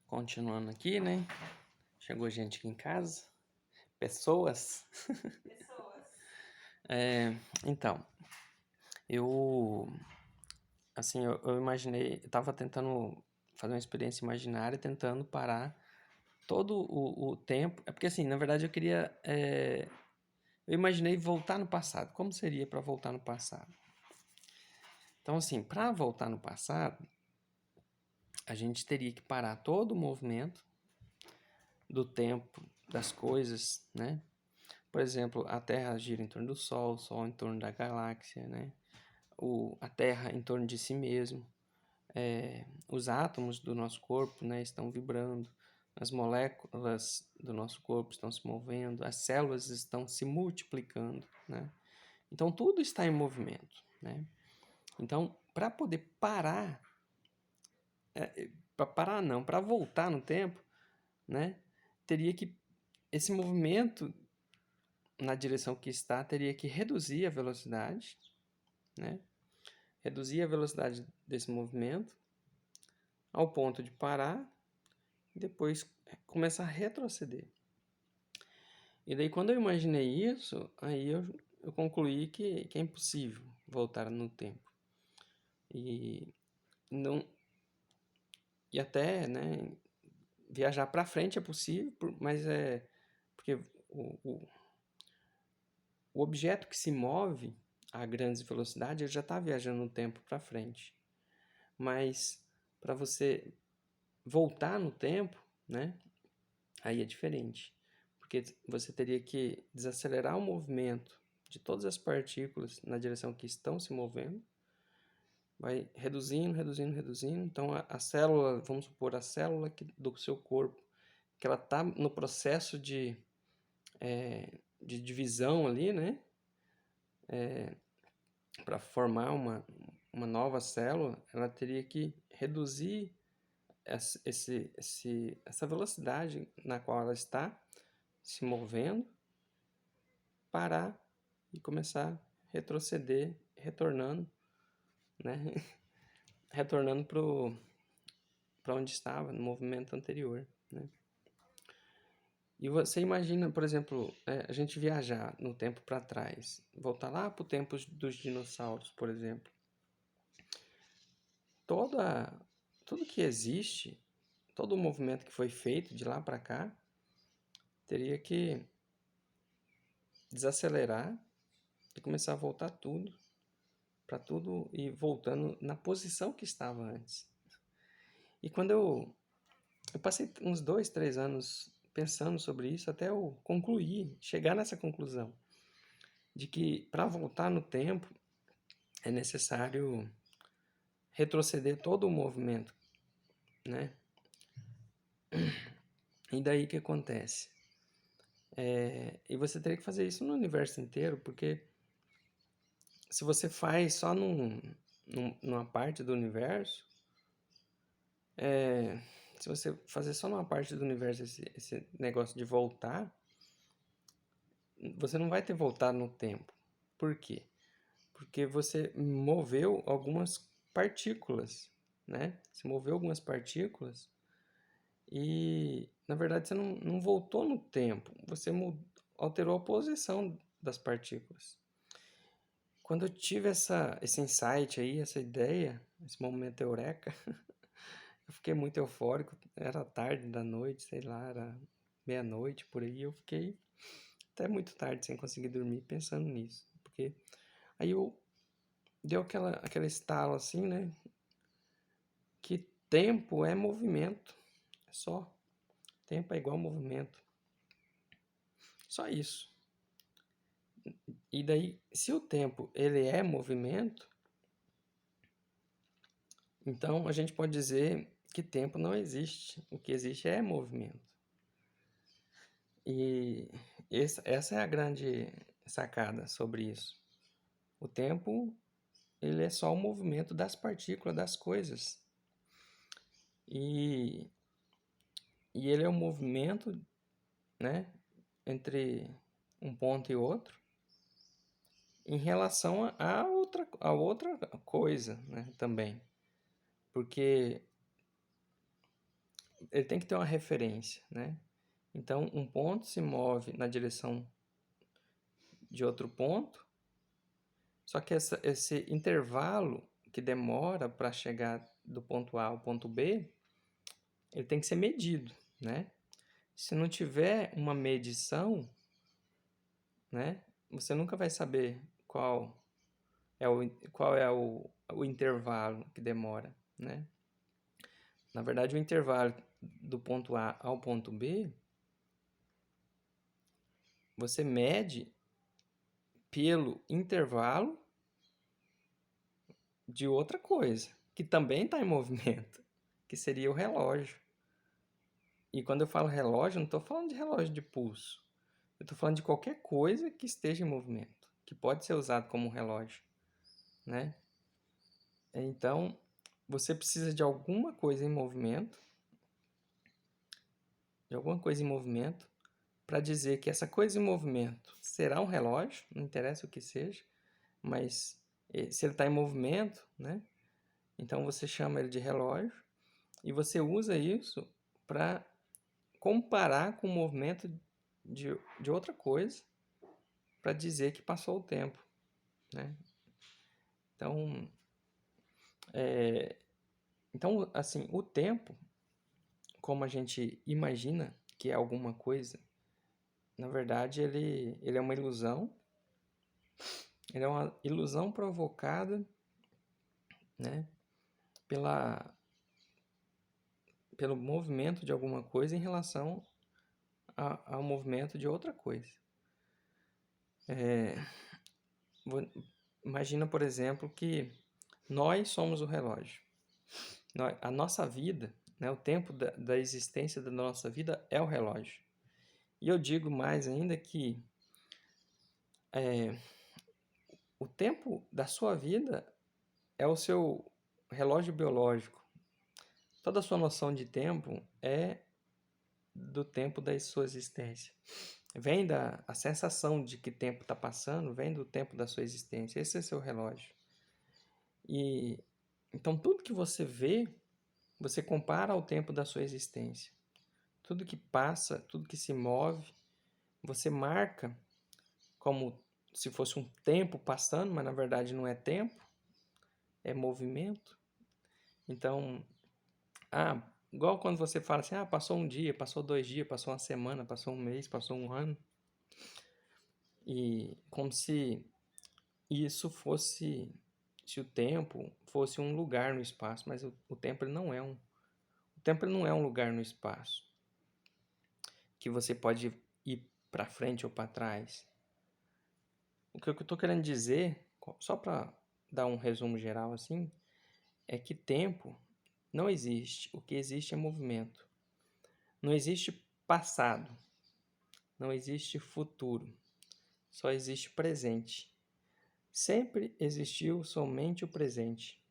Continuando aqui, né? Chegou gente aqui em casa. Pessoas. Então, eu... Assim, eu imaginei... Eu tava tentando fazer uma experiência imaginária, tentando parar todo o tempo. É porque, assim, na verdade eu queria... Eu imaginei voltar no passado. Como seria para voltar no passado? Então, assim, para voltar no passado, a gente teria que parar todo o movimento do tempo, das coisas, né? Por exemplo, a Terra gira em torno do Sol, o Sol em torno da galáxia, né? A Terra em torno de si mesmo. Os átomos do nosso corpo, né, estão vibrando, as moléculas do nosso corpo estão se movendo, as células estão se multiplicando, né? Então, tudo está em movimento, né? Então, para poder parar, para voltar no tempo, né, teria que, esse movimento na direção que está, teria que reduzir a velocidade, né? Reduzir a velocidade desse movimento ao ponto de parar e depois começar a retroceder. E daí quando eu imaginei isso, aí eu concluí que é impossível voltar no tempo. E não e até, né, viajar para frente é possível, mas porque o objeto que se move a grandes velocidades ele já está viajando no tempo para frente. Mas para você voltar no tempo, né, aí é diferente. Porque você teria que desacelerar o movimento de todas as partículas na direção que estão se movendo. Vai reduzindo, reduzindo, reduzindo. Então a célula, vamos supor, a célula do seu corpo, que ela está no processo de divisão ali, né? Para formar uma nova célula, ela teria que reduzir essa velocidade na qual ela está se movendo, parar e começar a retroceder, retornando, né? Retornando para onde estava, no movimento anterior, né? E você imagina, por exemplo, a gente viajar no tempo para trás, voltar lá para o tempo dos dinossauros, por exemplo. Tudo que existe, todo o movimento que foi feito de lá para cá, teria que desacelerar e começar a voltar tudo, para tudo ir voltando na posição que estava antes. E quando eu passei uns 2, 3 anos pensando sobre isso até eu concluir, chegar nessa conclusão de que para voltar no tempo é necessário retroceder todo o movimento, né? E daí que acontece? E você teria que fazer isso no universo inteiro, porque se você faz só numa parte do universo, se você fazer só numa parte do universo esse negócio de voltar, você não vai ter voltado no tempo. Por quê? Porque você moveu algumas partículas, né? Você moveu algumas partículas e, na verdade, você não voltou no tempo. Você alterou a posição das partículas. Quando eu tive esse insight aí, essa ideia, esse momento eureka, eu fiquei muito eufórico. Era tarde da noite, sei lá, era meia-noite por aí. Eu fiquei até muito tarde sem conseguir dormir pensando nisso. Porque aí deu aquele estalo assim, né? Que tempo é movimento. É só. Tempo é igual movimento. Só isso. E daí, se o tempo ele é movimento, então a gente pode dizer que tempo não existe. O que existe é movimento. E essa é a grande sacada sobre isso. O tempo ele é só o movimento das partículas, das coisas. E, e ele é um movimento, né, entre um ponto e outro em relação a outra coisa, né, também. Porque ele tem que ter uma referência, né? Então, um ponto se move na direção de outro ponto, só que esse intervalo que demora para chegar do ponto A ao ponto B, ele tem que ser medido, né? Se não tiver uma medição, né, você nunca vai saber qual é o intervalo que demora, né? Na verdade, o intervalo do ponto A ao ponto B, você mede pelo intervalo de outra coisa, que também está em movimento, que seria o relógio. E quando eu falo relógio, eu não estou falando de relógio de pulso. Eu estou falando de qualquer coisa que esteja em movimento, que pode ser usado como um relógio, né? Então, você precisa de alguma coisa em movimento, para dizer que essa coisa em movimento será um relógio, não interessa o que seja, mas se ele está em movimento, né? Então você chama ele de relógio e você usa isso para comparar com o movimento de outra coisa para dizer que passou o tempo, né? Então, assim, o tempo, como a gente imagina que é alguma coisa, na verdade ele é uma ilusão. Ele é uma ilusão provocada, né, pelo movimento de alguma coisa em relação ao movimento de outra coisa. Imagina, por exemplo, que nós somos o relógio. A nossa vida, né, o tempo da existência da nossa vida é o relógio. E eu digo mais ainda que o tempo da sua vida é o seu relógio biológico. Toda a sua noção de tempo é do tempo da sua existência. Vem a sensação de que tempo está passando, vem do tempo da sua existência. Esse é seu relógio. E então tudo que você vê, você compara ao tempo da sua existência. Tudo que passa, tudo que se move, você marca como se fosse um tempo passando, mas na verdade não é tempo, é movimento. Então, igual quando você fala assim, passou um dia, passou 2 dias, passou uma semana, passou um mês, passou um ano. E como se isso fosse, se o tempo fosse um lugar no espaço, mas o tempo ele não é o tempo ele não é um lugar no espaço que você pode ir para frente ou para trás. O que eu estou querendo dizer, só para dar um resumo geral assim, é que tempo não existe. O que existe é movimento. Não existe passado, não existe futuro, só existe presente. Sempre existiu somente o presente.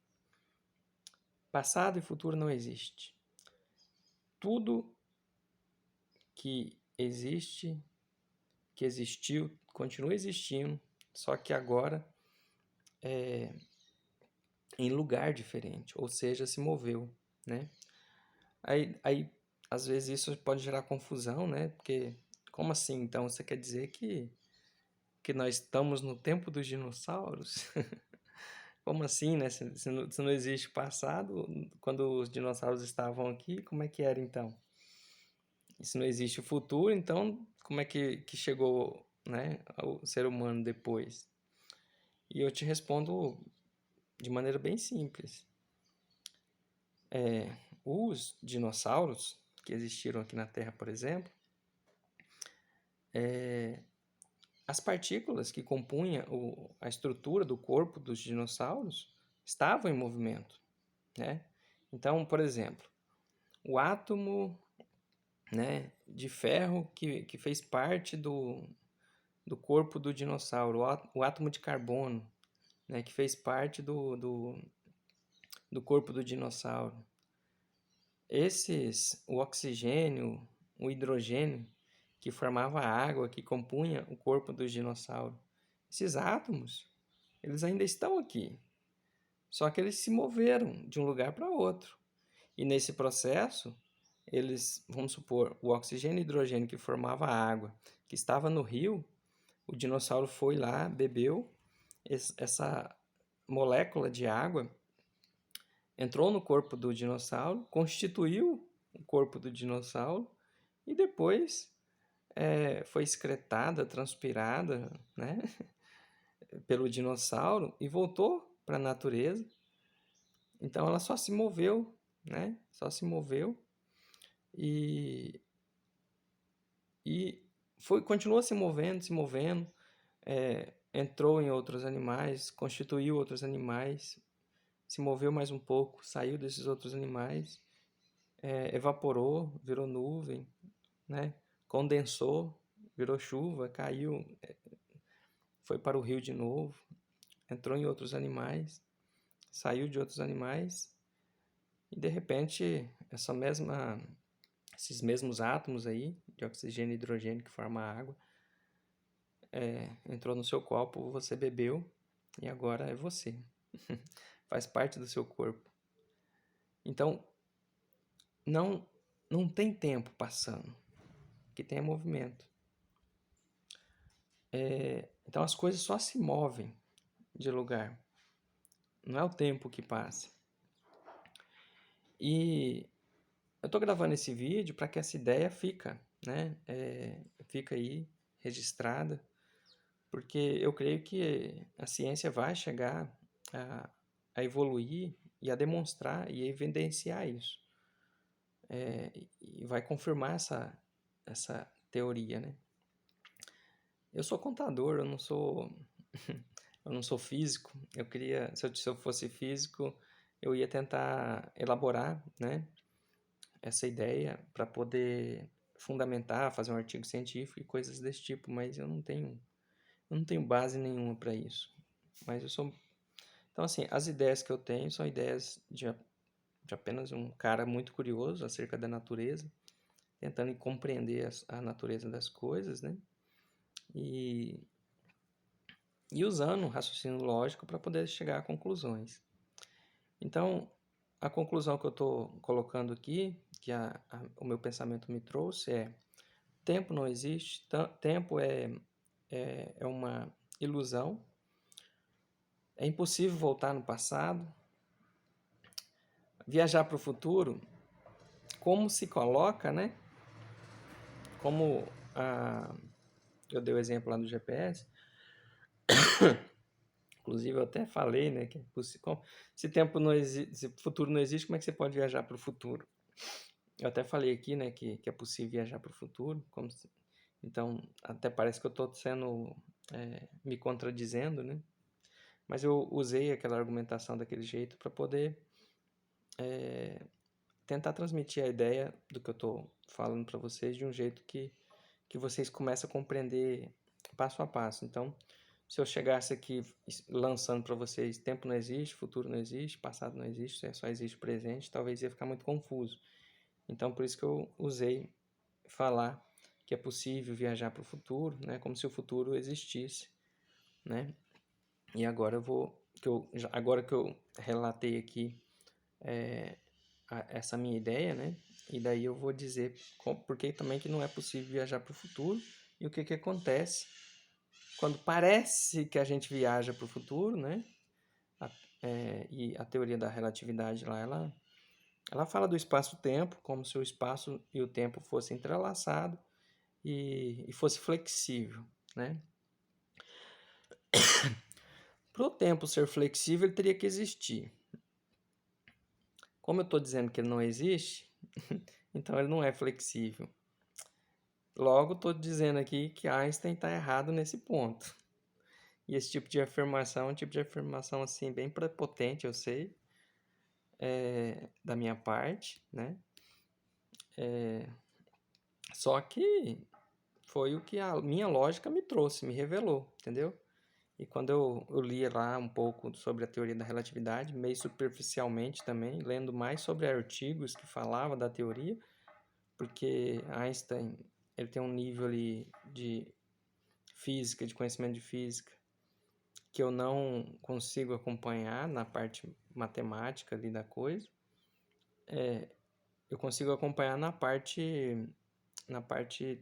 Passado e futuro não existe. Tudo que existe, que existiu, continua existindo, só que agora é em lugar diferente, ou seja, se moveu, né? Aí às vezes isso pode gerar confusão, né? Porque como assim? Então você quer dizer que nós estamos no tempo dos dinossauros? Como assim, né? Se não existe passado, quando os dinossauros estavam aqui, como é que era então? E se não existe o futuro, então como é que chegou, né, o ser humano depois? E eu te respondo de maneira bem simples. Os dinossauros que existiram aqui na Terra, por exemplo, as partículas que compunham a estrutura do corpo dos dinossauros estavam em movimento, né? Então, por exemplo, o átomo, né, de ferro que fez parte do corpo do dinossauro, o átomo de carbono, né, que fez parte do corpo do dinossauro. O oxigênio, o hidrogênio, que formava a água que compunha o corpo do dinossauro. Esses átomos, eles ainda estão aqui, só que eles se moveram de um lugar para outro. E nesse processo, vamos supor, o oxigênio e hidrogênio que formava a água, que estava no rio, o dinossauro foi lá, bebeu, essa molécula de água entrou no corpo do dinossauro, constituiu o corpo do dinossauro e depois foi excretada, transpirada, né, pelo dinossauro e voltou para a natureza. Então ela só se moveu, né? Só se moveu e, continuou se movendo, entrou em outros animais, constituiu outros animais, se moveu mais um pouco, saiu desses outros animais, evaporou, virou nuvem, né? Condensou, virou chuva, caiu, foi para o rio de novo, entrou em outros animais, saiu de outros animais e de repente esses mesmos átomos aí de oxigênio e hidrogênio que formam a água entrou no seu copo, você bebeu e agora é você. Faz parte do seu corpo. Então, não tem tempo passando. O que tem é movimento. Então, as coisas só se movem de lugar. Não é o tempo que passa. E eu estou gravando esse vídeo para que essa ideia fica, né? Fica aí registrada, porque eu creio que a ciência vai chegar a evoluir e a demonstrar e a evidenciar isso. E vai confirmar essa teoria, né? Eu sou contador, eu não sou eu não sou físico. Se eu fosse físico, eu ia tentar elaborar, né, essa ideia para poder fundamentar, fazer um artigo científico e coisas desse tipo, mas eu não tenho base nenhuma para isso. Mas eu sou Então, assim, as ideias que eu tenho são ideias de apenas um cara muito curioso acerca da natureza, tentando compreender a natureza das coisas, né? E, e usando o raciocínio lógico para poder chegar a conclusões. Então, a conclusão que eu estou colocando aqui, que o meu pensamento me trouxe, tempo não existe, tempo é uma ilusão, é impossível voltar no passado, viajar para o futuro, como se coloca, né? Como eu dei o exemplo lá do GPS, inclusive eu até falei, né, que se tempo não existe, se futuro não existe, como é que você pode viajar para o futuro? Eu até falei aqui, né, que é possível viajar para o futuro, então até parece que eu estou me contradizendo, né? Mas eu usei aquela argumentação daquele jeito para poder tentar transmitir a ideia do que eu estou falando para vocês de um jeito que vocês começam a compreender passo a passo. Então, se eu chegasse aqui lançando para vocês tempo não existe, futuro não existe, passado não existe, só existe o presente, talvez ia ficar muito confuso. Então, por isso que eu usei falar que é possível viajar para o futuro, né, como se o futuro existisse, né? E agora agora que eu relatei aqui essa minha ideia, né? E daí eu vou dizer por que também que não é possível viajar para o futuro e o que acontece quando parece que a gente viaja para o futuro, né? E a teoria da relatividade lá, ela fala do espaço-tempo como se o espaço e o tempo fossem entrelaçados e fosse flexível, né? Para o tempo ser flexível, ele teria que existir. Como eu estou dizendo que ele não existe, então ele não é flexível. Logo, estou dizendo aqui que Einstein está errado nesse ponto. E esse tipo de afirmação é um tipo de afirmação assim, bem prepotente, eu sei, da minha parte, né? Só que foi o que a minha lógica me trouxe, me revelou, entendeu? E quando eu li lá um pouco sobre a teoria da relatividade, meio superficialmente também, lendo mais sobre artigos que falavam da teoria, porque Einstein ele tem um nível ali de física, de conhecimento de física, que eu não consigo acompanhar na parte matemática ali da coisa. eu consigo acompanhar na parte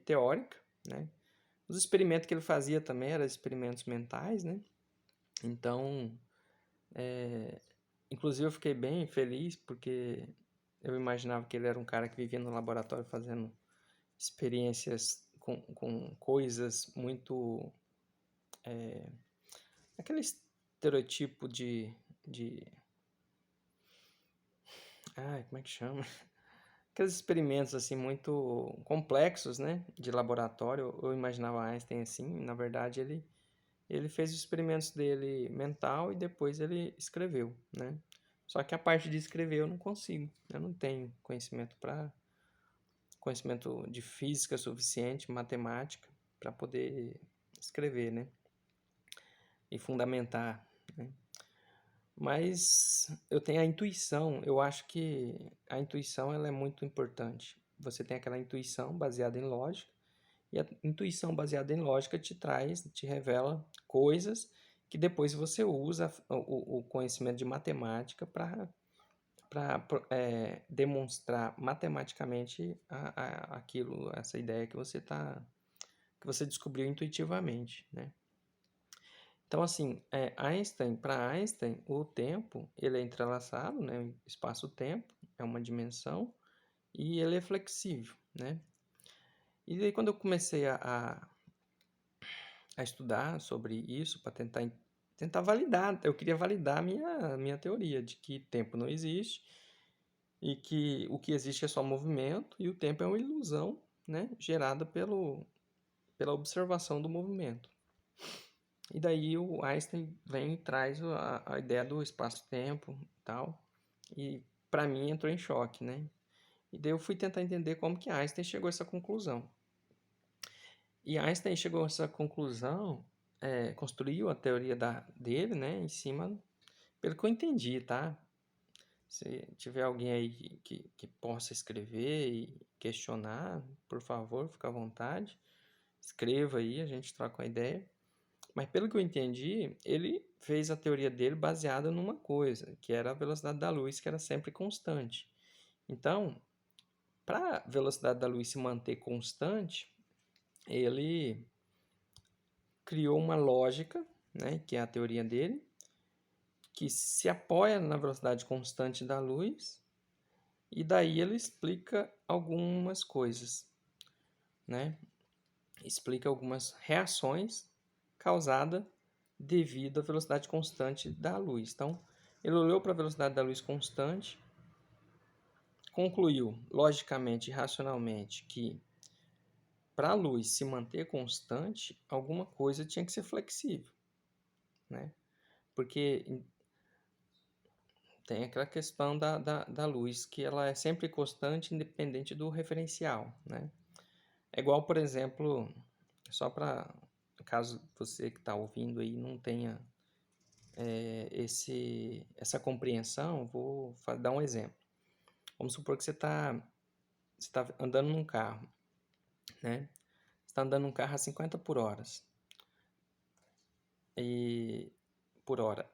teórica, né? Os experimentos que ele fazia também eram experimentos mentais, né? Então, inclusive eu fiquei bem feliz porque eu imaginava que ele era um cara que vivia no laboratório fazendo experiências com coisas muito... aquele estereotipo de... Ai, como é que chama? Aqueles experimentos assim muito complexos, né, de laboratório. Eu imaginava Einstein assim, na verdade ele fez os experimentos dele mental e depois ele escreveu, né? Só que a parte de escrever eu não consigo. Eu não tenho conhecimento de física suficiente, matemática para poder escrever, né? E fundamentar, né? Mas eu tenho a intuição, eu acho que a intuição ela é muito importante. Você tem aquela intuição baseada em lógica, e a intuição baseada em lógica te revela coisas que depois você usa o conhecimento de matemática para demonstrar matematicamente aquilo, essa ideia que você descobriu intuitivamente, né? Então, assim, para Einstein, o tempo, ele é entrelaçado, né? Espaço-tempo é uma dimensão e ele é flexível, né? E daí, quando eu comecei a estudar sobre isso, para tentar validar, eu queria validar a minha teoria de que tempo não existe e que o que existe é só movimento e o tempo é uma ilusão, né? Gerada pela observação do movimento. E daí o Einstein vem e traz a ideia do espaço-tempo e tal. E para mim entrou em choque, né? E daí eu fui tentar entender como que Einstein chegou a essa conclusão. E Einstein chegou a essa conclusão, construiu a teoria dele, né? Em cima, pelo que eu entendi, tá? Se tiver alguém aí que possa escrever e questionar, por favor, fica à vontade. Escreva aí, a gente troca uma ideia. Mas pelo que eu entendi, ele fez a teoria dele baseada numa coisa, que era a velocidade da luz, que era sempre constante. Então, para a velocidade da luz se manter constante, ele criou uma lógica, né, que é a teoria dele, que se apoia na velocidade constante da luz, e daí ele explica algumas coisas, né? Explica algumas reações causadas devido à velocidade constante da luz. Então, ele olhou para a velocidade da luz constante, concluiu logicamente e racionalmente que para a luz se manter constante, alguma coisa tinha que ser flexível, né? Porque tem aquela questão da luz, que ela é sempre constante, independente do referencial, né? É igual, por exemplo, só para caso você que está ouvindo aí não tenha essa compreensão, vou dar um exemplo. Vamos supor que você tá andando num carro, né? Você está andando num carro a 50 por hora. E por hora.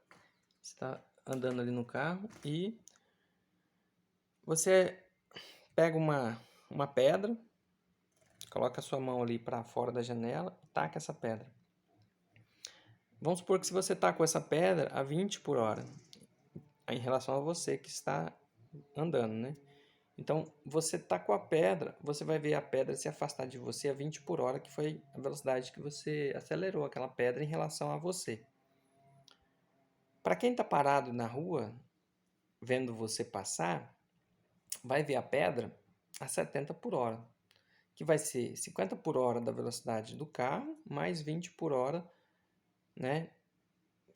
Você está andando ali no carro e você pega uma pedra, coloca a sua mão ali para fora da janela e taca essa pedra. Vamos supor que se você tacou essa pedra a 20 por hora, em relação a você que está andando, né? Então, você tacou a pedra, você vai ver a pedra se afastar de você a 20 por hora, que foi a velocidade que você acelerou aquela pedra em relação a você. Para quem está parado na rua, vendo você passar, vai ver a pedra a 70 por hora, que vai ser 50 por hora da velocidade do carro, mais 20 por hora, né?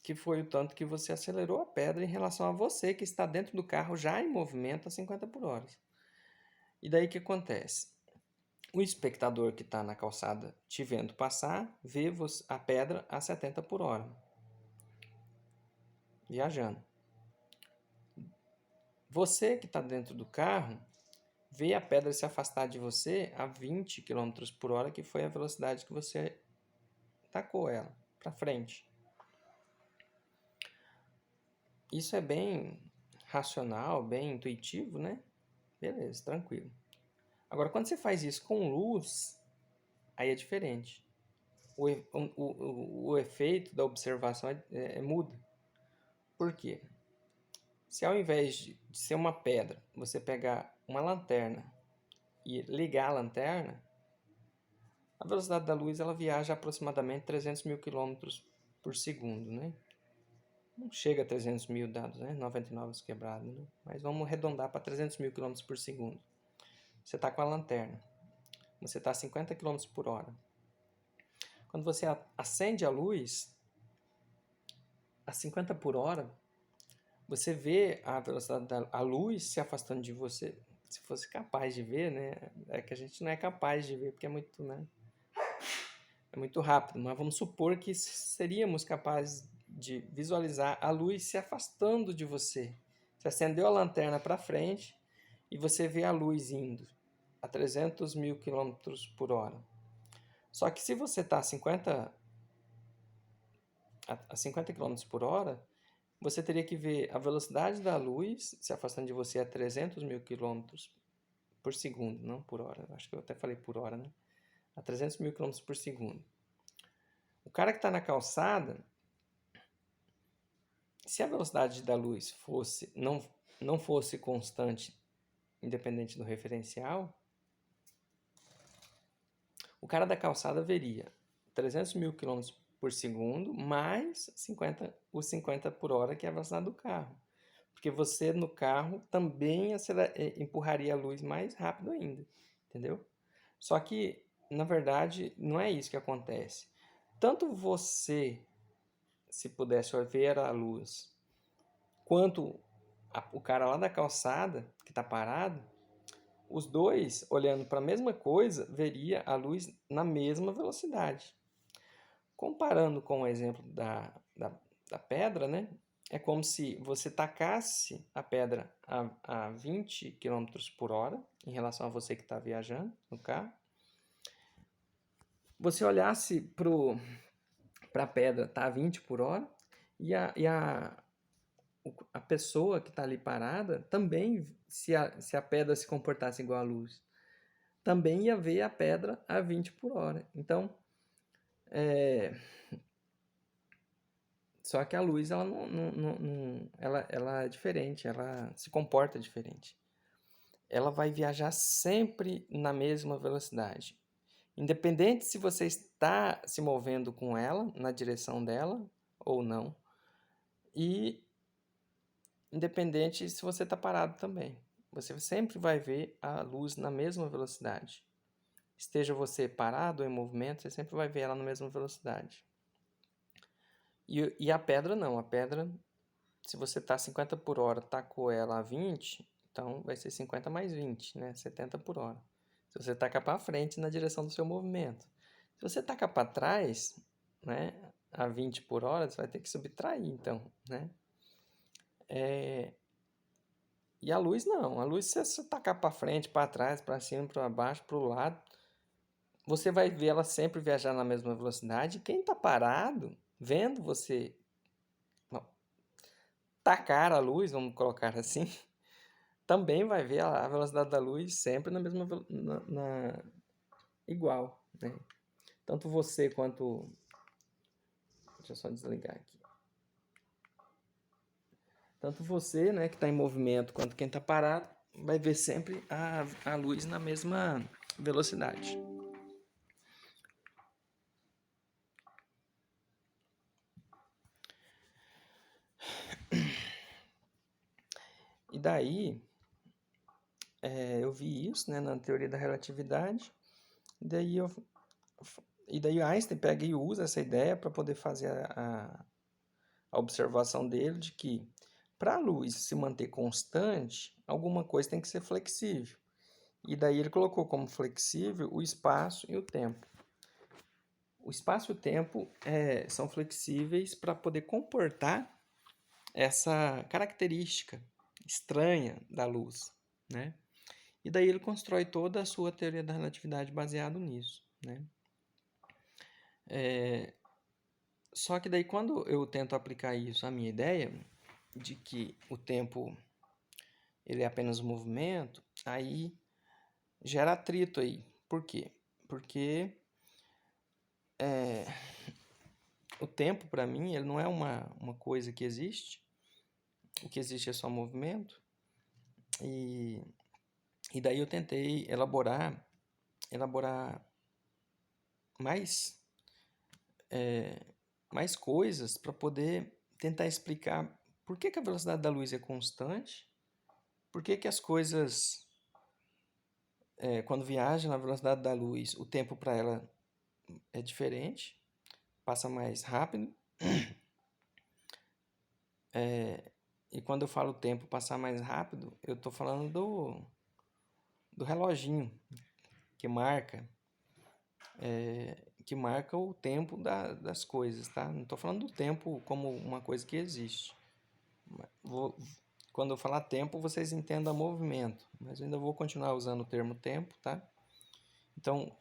Que foi o tanto que você acelerou a pedra em relação a você que está dentro do carro já em movimento a 50 por hora. E daí o que acontece? O espectador que está na calçada te vendo passar, vê a pedra a 70 por hora, viajando. Você que está dentro do carro, vê a pedra se afastar de você a 20 km por hora, que foi a velocidade que você tacou ela para frente. Isso é bem racional, bem intuitivo, né? Beleza, tranquilo. Agora, quando você faz isso com luz, aí é diferente. O efeito da observação muda. Por quê? Se ao invés de ser uma pedra, você pegar uma lanterna e ligar a lanterna, a velocidade da luz ela viaja a aproximadamente 300 mil quilômetros por segundo, né? Não chega a 300 mil dados, né? 99 quebrados, né? Mas vamos arredondar para 300 mil quilômetros por segundo. Você está com a lanterna, você está a 50 quilômetros por hora. Quando você acende a luz, a 50 por hora, você vê a velocidade da luz se afastando de você. Se fosse capaz de ver, né? É que a gente não é capaz de ver, porque é muito, né? É muito rápido. Mas vamos supor que seríamos capazes de visualizar a luz se afastando de você. Você acendeu a lanterna para frente e você vê a luz indo a 300 mil quilômetros por hora. Só que se você está a 50 km por hora, você teria que ver a velocidade da luz se afastando de você a 300 mil quilômetros por segundo, não por hora. Acho que eu até falei por hora, né? A 300 mil quilômetros por segundo. O cara que está na calçada, se a velocidade da luz não fosse constante, independente do referencial, o cara da calçada veria 300 mil quilômetros por segundo mais os 50 por hora, que é a velocidade do carro. Porque você no carro também empurraria a luz mais rápido ainda, entendeu? Só que, na verdade, não é isso que acontece. Tanto você, se pudesse ver a luz, quanto o cara lá da calçada, que está parado, os dois, olhando para a mesma coisa, veria a luz na mesma velocidade. Comparando com o exemplo da pedra, né? É como se você tacasse a pedra a 20 quilômetros por hora, em relação a você que está viajando no carro. Você olhasse para a pedra, tá a 20 por hora, e a pessoa que está ali parada também, se a pedra se comportasse igual à luz, também ia ver a pedra a 20 por hora. Então, só que a luz ela é diferente, ela se comporta diferente. Ela vai viajar sempre na mesma velocidade. Independente se você está se movendo com ela, na direção dela ou não. E independente se você está parado também. Você sempre vai ver a luz na mesma velocidade. Esteja você parado ou em movimento, você sempre vai ver ela na mesma velocidade. E a pedra não. A pedra, se você está a 50 por hora, tacou ela a 20, então vai ser 50 mais 20, né? 70 por hora. Se você tacar para frente, na direção do seu movimento. Se você tacar para trás, né, a 20 por hora, você vai ter que subtrair, então, né? E a luz não. A luz, se você tacar para frente, para trás, para cima, para baixo, para o lado, você vai ver ela sempre viajar na mesma velocidade. Quem está parado, vendo você tacar a luz, vamos colocar assim, também vai ver a velocidade da luz sempre na mesma igual, né? Tanto você quanto, deixa eu só desligar aqui. Tanto você, né, que está em movimento, quanto quem está parado, vai ver sempre a luz na mesma velocidade. E daí, eu vi isso, né, na teoria da relatividade, e daí Einstein pega e usa essa ideia para poder fazer a observação dele de que para a luz se manter constante, alguma coisa tem que ser flexível. E daí ele colocou como flexível o espaço e o tempo. O espaço e o tempo são flexíveis para poder comportar essa característica estranha da luz, né? E daí ele constrói toda a sua teoria da relatividade baseado nisso, né? Só que daí quando eu tento aplicar isso à minha ideia de que o tempo ele é apenas um movimento, Aí gera atrito aí. Por quê? Porque o tempo, para mim, ele não é uma coisa que existe. O que existe é só movimento. E, e daí eu tentei elaborar mais, mais coisas para poder tentar explicar por que a velocidade da luz é constante, por que as coisas, quando viajam na velocidade da luz, o tempo para ela é diferente, passa mais rápido. E quando eu falo tempo passar mais rápido, eu estou falando do reloginho que marca, o tempo das coisas, tá? Não estou falando do tempo como uma coisa que existe. Quando eu falar tempo, vocês entendam movimento, mas eu ainda vou continuar usando o termo tempo, tá? Então,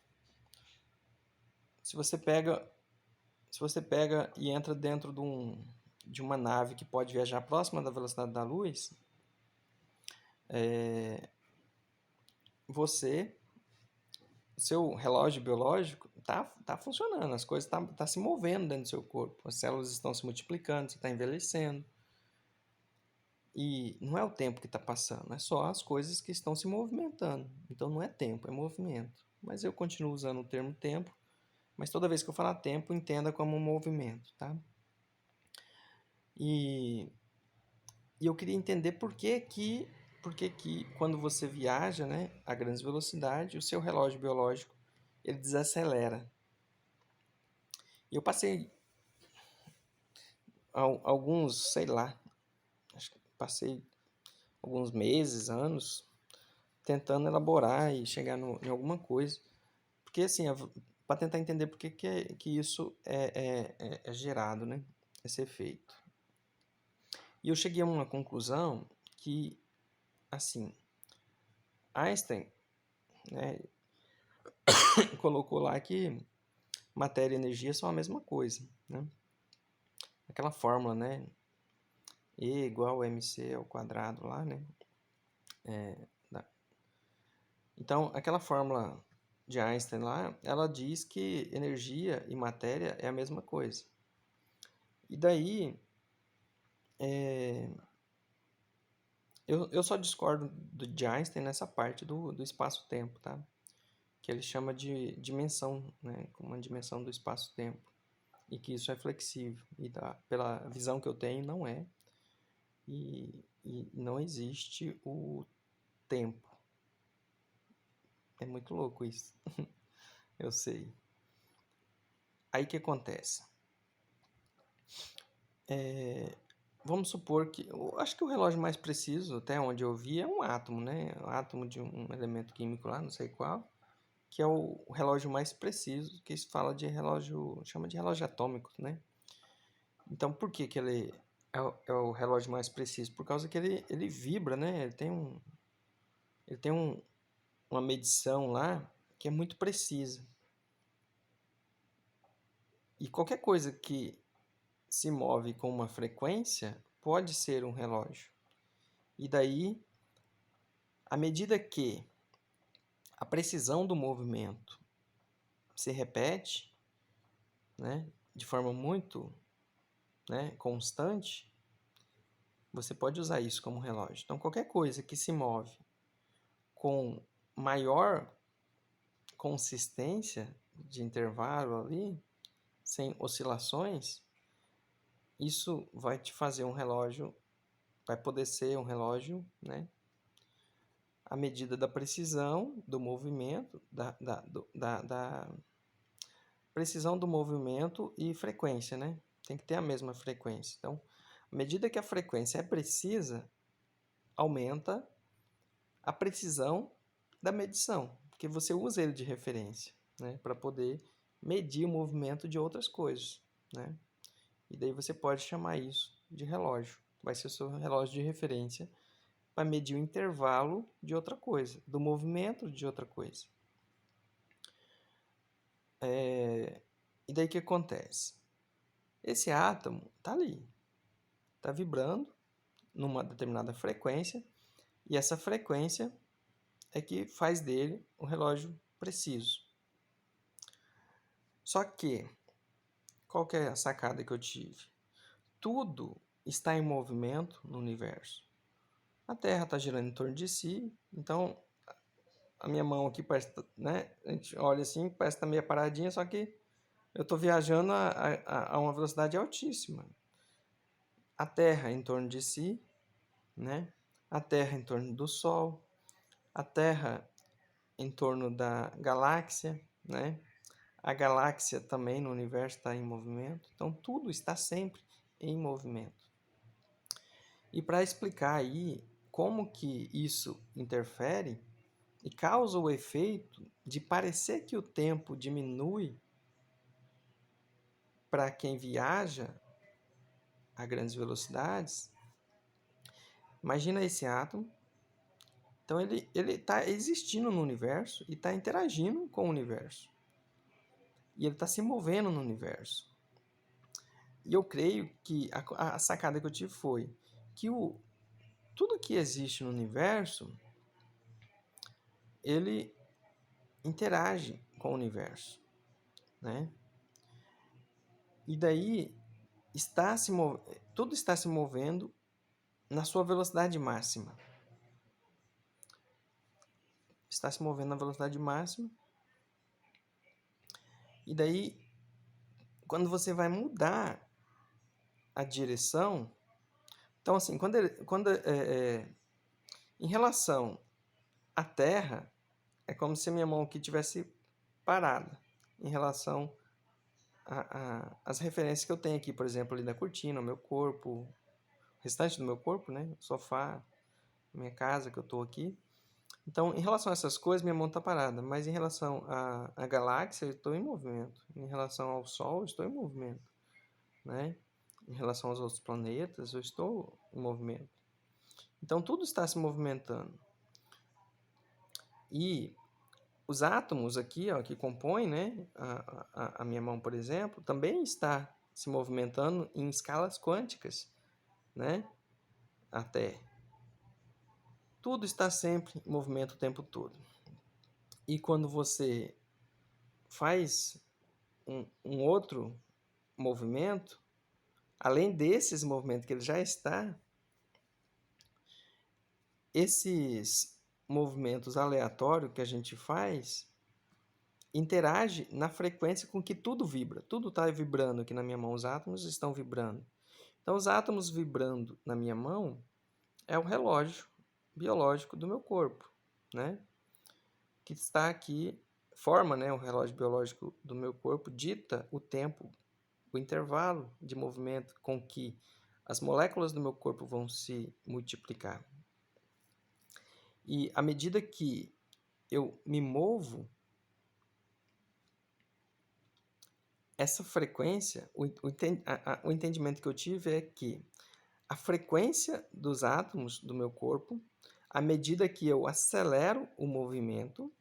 se você pega e entra dentro de uma nave que pode viajar próxima da velocidade da luz, seu relógio biológico tá funcionando, as coisas tá se movendo dentro do seu corpo, as células estão se multiplicando, você está envelhecendo. E não é o tempo que está passando, é só as coisas que estão se movimentando. Então não é tempo, é movimento. Mas eu continuo usando o termo tempo, mas toda vez que eu falar tempo, entenda como um movimento, tá? E eu queria entender por que quando você viaja, né, a grandes velocidades, o seu relógio biológico ele desacelera. E eu passei alguns, sei lá, acho que passei alguns meses, anos, tentando elaborar e chegar em alguma coisa. Porque, assim, para tentar entender por que isso é gerado, né? Esse efeito. E eu cheguei a uma conclusão que, assim, Einstein, né, colocou lá que matéria e energia são a mesma coisa, né? Aquela fórmula, né? E igual a mc ao quadrado lá, né? Então, aquela fórmula de Einstein lá, ela diz que energia e matéria é a mesma coisa. E daí, eu só discordo de Einstein nessa parte do espaço-tempo, tá? Que ele chama de dimensão, né? Como uma dimensão do espaço-tempo. E que isso é flexível. E pela visão que eu tenho, não é. E não existe o tempo. É muito louco isso. Eu sei. Aí o que acontece? Vamos supor que... Eu acho que o relógio mais preciso, até onde eu vi, é um átomo, né? Um átomo de um elemento químico lá, não sei qual, que é o relógio mais preciso, que se fala de relógio... Chama de relógio atômico, né? Então, por que ele é o relógio mais preciso? Por causa que ele vibra, né? Ele tem uma medição lá que é muito precisa. E qualquer coisa que se move com uma frequência pode ser um relógio. E daí, à medida que a precisão do movimento se repete, né, de forma muito, né, constante, você pode usar isso como relógio. Então, qualquer coisa que se move com maior consistência de intervalo ali, sem oscilações, isso vai te fazer um relógio, vai poder ser um relógio, né, à medida da precisão do movimento, da precisão do movimento e frequência, né? Tem que ter a mesma frequência. Então, à medida que a frequência é precisa, aumenta a precisão da medição, porque você usa ele de referência, né? Para poder medir o movimento de outras coisas, né? E daí você pode chamar isso de relógio. Vai ser o seu relógio de referência para medir o intervalo de outra coisa, do movimento de outra coisa. E daí o que acontece? Esse átomo está ali, está vibrando numa determinada frequência, e essa frequência é que faz dele um relógio preciso. Só que, qual que é a sacada que eu tive? Tudo está em movimento no universo. A Terra está girando em torno de si, então a minha mão aqui parece, né? A gente olha assim, parece que está meio paradinha, só que eu estou viajando a uma velocidade altíssima. A Terra em torno de si, né? A Terra em torno do Sol, a Terra em torno da galáxia, né? A galáxia também no universo está em movimento. Então, tudo está sempre em movimento. E para explicar aí como que isso interfere e causa o efeito de parecer que o tempo diminui para quem viaja a grandes velocidades, imagina esse átomo. Então, ele está existindo no universo e está interagindo com o universo. E ele está se movendo no universo. E eu creio que a sacada que eu tive foi que tudo que existe no universo, ele interage com o universo, né? E daí tudo está se movendo na sua velocidade máxima. Está se movendo na velocidade máxima. E daí, quando você vai mudar a direção, então assim, em relação à Terra, é como se a minha mão aqui tivesse parada em relação às referências que eu tenho aqui, por exemplo, ali da cortina, o meu corpo, o restante do meu corpo, né? O sofá, minha casa que eu estou aqui. Então, em relação a essas coisas, minha mão está parada, mas em relação à galáxia, eu estou em movimento. Em relação ao Sol, eu estou em movimento, né? Em relação aos outros planetas, eu estou em movimento. Então, tudo está se movimentando. E os átomos aqui, ó, que compõem, né, a minha mão, por exemplo, também está se movimentando em escalas quânticas, né? Até. Tudo está sempre em movimento o tempo todo. E quando você faz um outro movimento, além desses movimentos que ele já está, esses movimentos aleatórios que a gente faz interage na frequência com que tudo vibra. Tudo está vibrando aqui na minha mão, os átomos estão vibrando. Então, os átomos vibrando na minha mão é o relógio biológico do meu corpo, né? Que está aqui, forma, né, o relógio biológico do meu corpo, dita o tempo, o intervalo de movimento com que as moléculas do meu corpo vão se multiplicar. E à medida que eu me movo, essa frequência, o entendimento que eu tive é que a frequência dos átomos do meu corpo, à medida que eu acelero o movimento,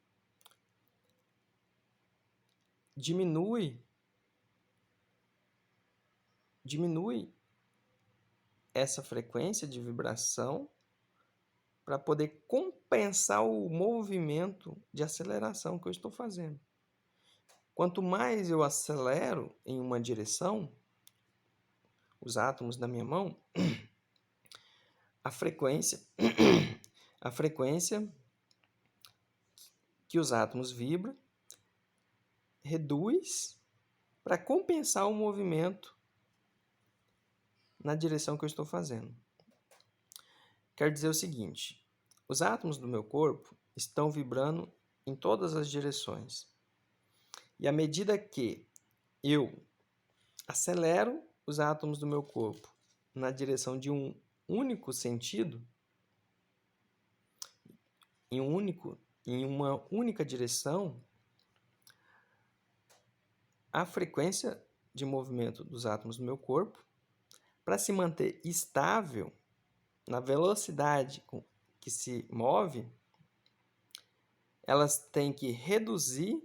diminui essa frequência de vibração para poder compensar o movimento de aceleração que eu estou fazendo. Quanto mais eu acelero em uma direção, os átomos da minha mão, a frequência que os átomos vibram reduz para compensar o movimento na direção que eu estou fazendo. Quer dizer o seguinte, os átomos do meu corpo estão vibrando em todas as direções. E à medida que eu acelero os átomos do meu corpo na direção de um único sentido, em uma única direção, a frequência de movimento dos átomos do meu corpo, para se manter estável na velocidade com que se move, elas têm que reduzir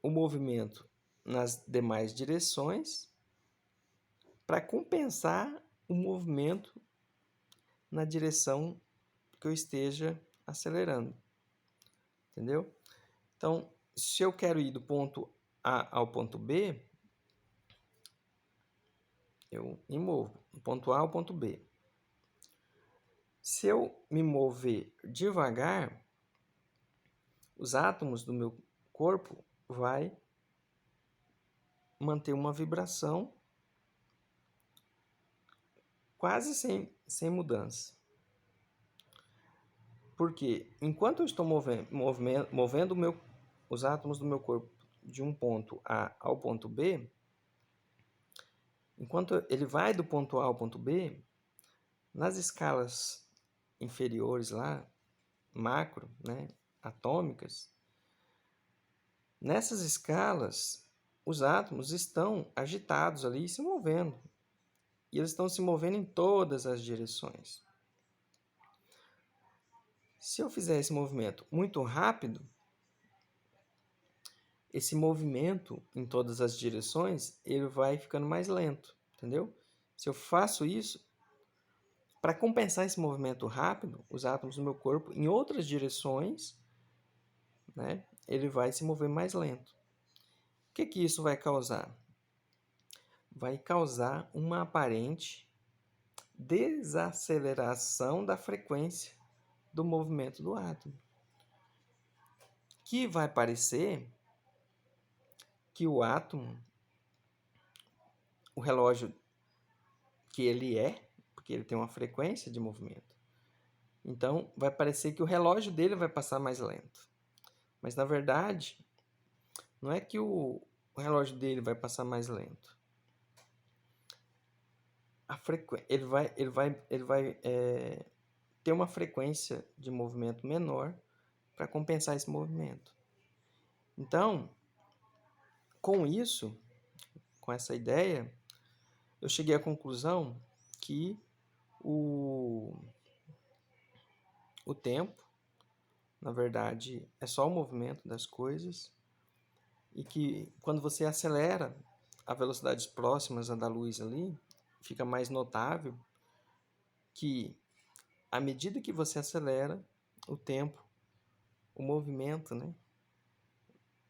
o movimento nas demais direções para compensar o movimento na direção que eu esteja acelerando, entendeu? Então, se eu quero ir do ponto A ao ponto B, eu me movo do ponto A ao ponto B. Se eu me mover devagar, os átomos do meu corpo vai manter uma vibração quase sem mudança. Porque enquanto eu estou movendo os átomos do meu corpo de um ponto A ao ponto B, enquanto ele vai do ponto A ao ponto B, nas escalas inferiores lá, macro, né, atômicas, nessas escalas, os átomos estão agitados ali, se movendo. E eles estão se movendo em todas as direções. Se eu fizer esse movimento muito rápido, esse movimento em todas as direções, ele vai ficando mais lento, entendeu? Se eu faço isso, para compensar esse movimento rápido, os átomos do meu corpo, em outras direções, né, ele vai se mover mais lento. O que isso vai causar? Vai causar uma aparente desaceleração da frequência do movimento do átomo, que vai parecer que o átomo, o relógio que ele é, porque ele tem uma frequência de movimento, então vai parecer que o relógio dele vai passar mais lento. Mas na verdade, não é que o relógio dele vai passar mais lento. Ele vai ter uma frequência de movimento menor para compensar esse movimento. Então, com isso, com essa ideia, eu cheguei à conclusão que o tempo, na verdade, é só o movimento das coisas e que quando você acelera a velocidades próximas à da luz ali, fica mais notável que à medida que você acelera o tempo, o movimento, né,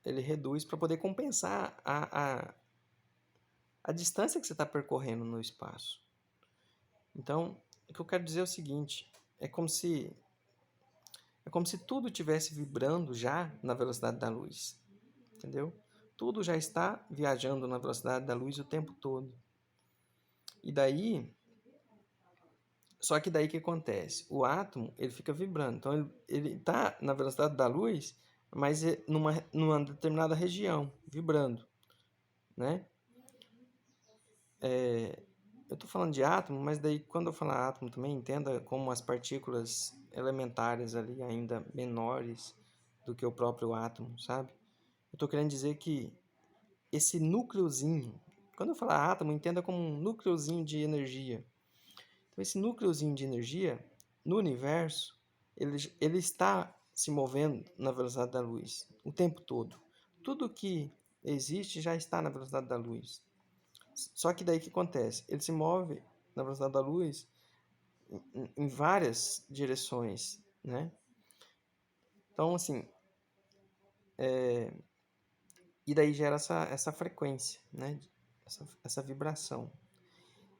ele reduz para poder compensar a distância que você está percorrendo no espaço. Então, o que eu quero dizer é o seguinte, é como se tudo estivesse vibrando já na velocidade da luz, entendeu? Tudo já está viajando na velocidade da luz o tempo todo. E daí, só que daí o que acontece? O átomo, ele fica vibrando. Então, ele está na velocidade da luz, mas numa determinada região, vibrando, né? Eu estou falando de átomo, mas daí quando eu falar átomo também entenda como as partículas elementares ali, ainda menores do que o próprio átomo, sabe? Eu estou querendo dizer que esse núcleozinho, quando eu falar átomo, entenda como um núcleozinho de energia. Então, esse núcleozinho de energia, no universo, ele está se movendo na velocidade da luz o tempo todo. Tudo que existe já está na velocidade da luz. Só que daí o que acontece? Ele se move na velocidade da luz em várias direções, né? Então, assim, e daí gera essa frequência, né? Essa vibração.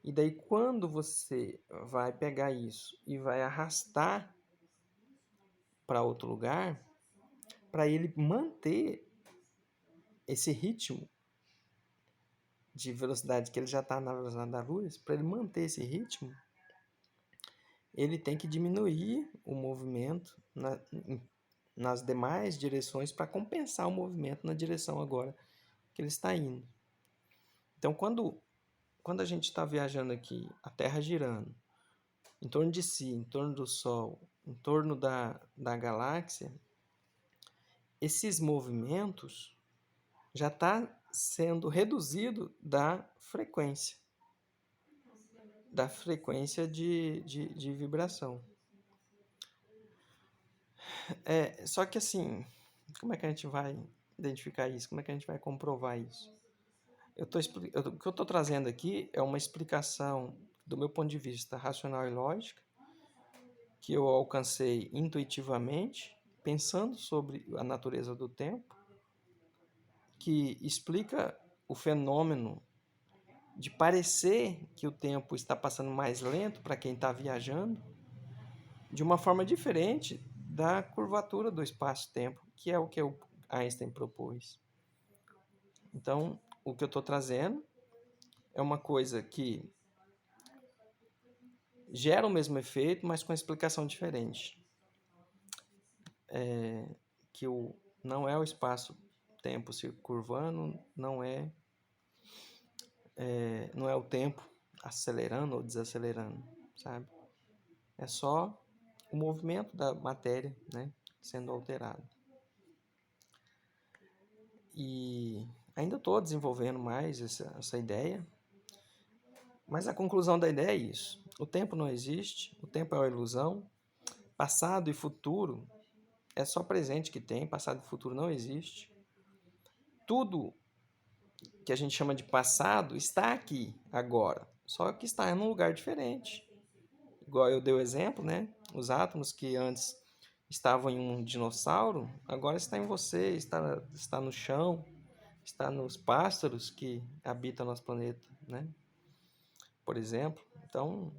E daí quando você vai pegar isso e vai arrastar para outro lugar, para ele manter esse ritmo de velocidade que ele já está na velocidade da luz, para ele manter esse ritmo, ele tem que diminuir o movimento nas demais direções para compensar o movimento na direção agora que ele está indo. Então, quando a gente está viajando aqui, a Terra girando, em torno de si, em torno do Sol, em torno da galáxia, esses movimentos já está sendo reduzido da frequência de vibração. Só que assim, como é que a gente vai identificar isso? Como é que a gente vai comprovar isso? O que eu estou trazendo aqui é uma explicação do meu ponto de vista racional e lógica, que eu alcancei intuitivamente, pensando sobre a natureza do tempo, que explica o fenômeno de parecer que o tempo está passando mais lento para quem está viajando, de uma forma diferente da curvatura do espaço-tempo, que é o que o Einstein propôs. Então, o que eu estou trazendo é uma coisa que gera o mesmo efeito, mas com explicação diferente. Que não é o espaço-tempo se curvando, não é o tempo acelerando ou desacelerando, sabe? É só o movimento da matéria, né, sendo alterado. E ainda estou desenvolvendo mais essa ideia, mas a conclusão da ideia é isso. O tempo não existe, o tempo é uma ilusão, passado e futuro é só presente que tem, passado e futuro não existe. Tudo que a gente chama de passado está aqui, agora, só que está em um lugar diferente. Igual eu dei o exemplo, né? Os átomos que antes estavam em um dinossauro, agora está em você, está no chão, está nos pássaros que habitam nosso planeta, né? Por exemplo. Então,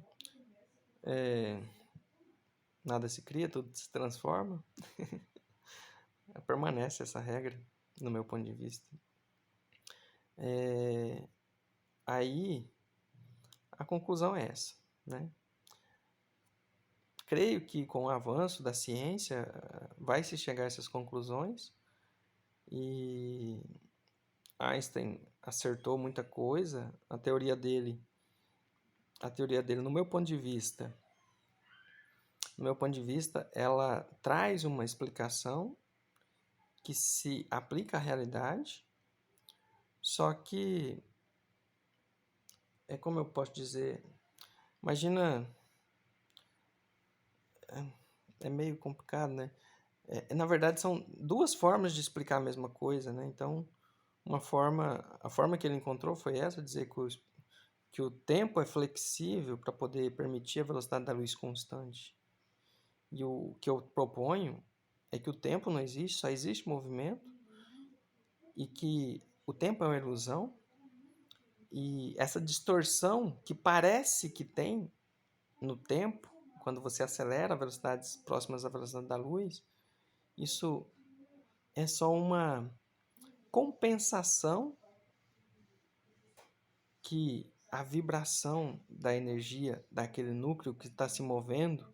nada se cria, tudo se transforma. Permanece essa regra, no meu ponto de vista. Aí, a conclusão é essa, né? Creio que com o avanço da ciência vai se chegar a essas conclusões e Einstein acertou muita coisa. A teoria dele, no meu ponto de vista, ela traz uma explicação que se aplica à realidade, só que como eu posso dizer, imagina, é meio complicado, né? Na verdade, são duas formas de explicar a mesma coisa, né? Então, a forma que ele encontrou foi essa, dizer que o tempo é flexível para poder permitir a velocidade da luz constante. E o que eu proponho é que o tempo não existe, só existe movimento, e que o tempo é uma ilusão, e essa distorção que parece que tem no tempo, quando você acelera a velocidades próximas à velocidade da luz, isso é só uma compensação que a vibração da energia daquele núcleo que está se movendo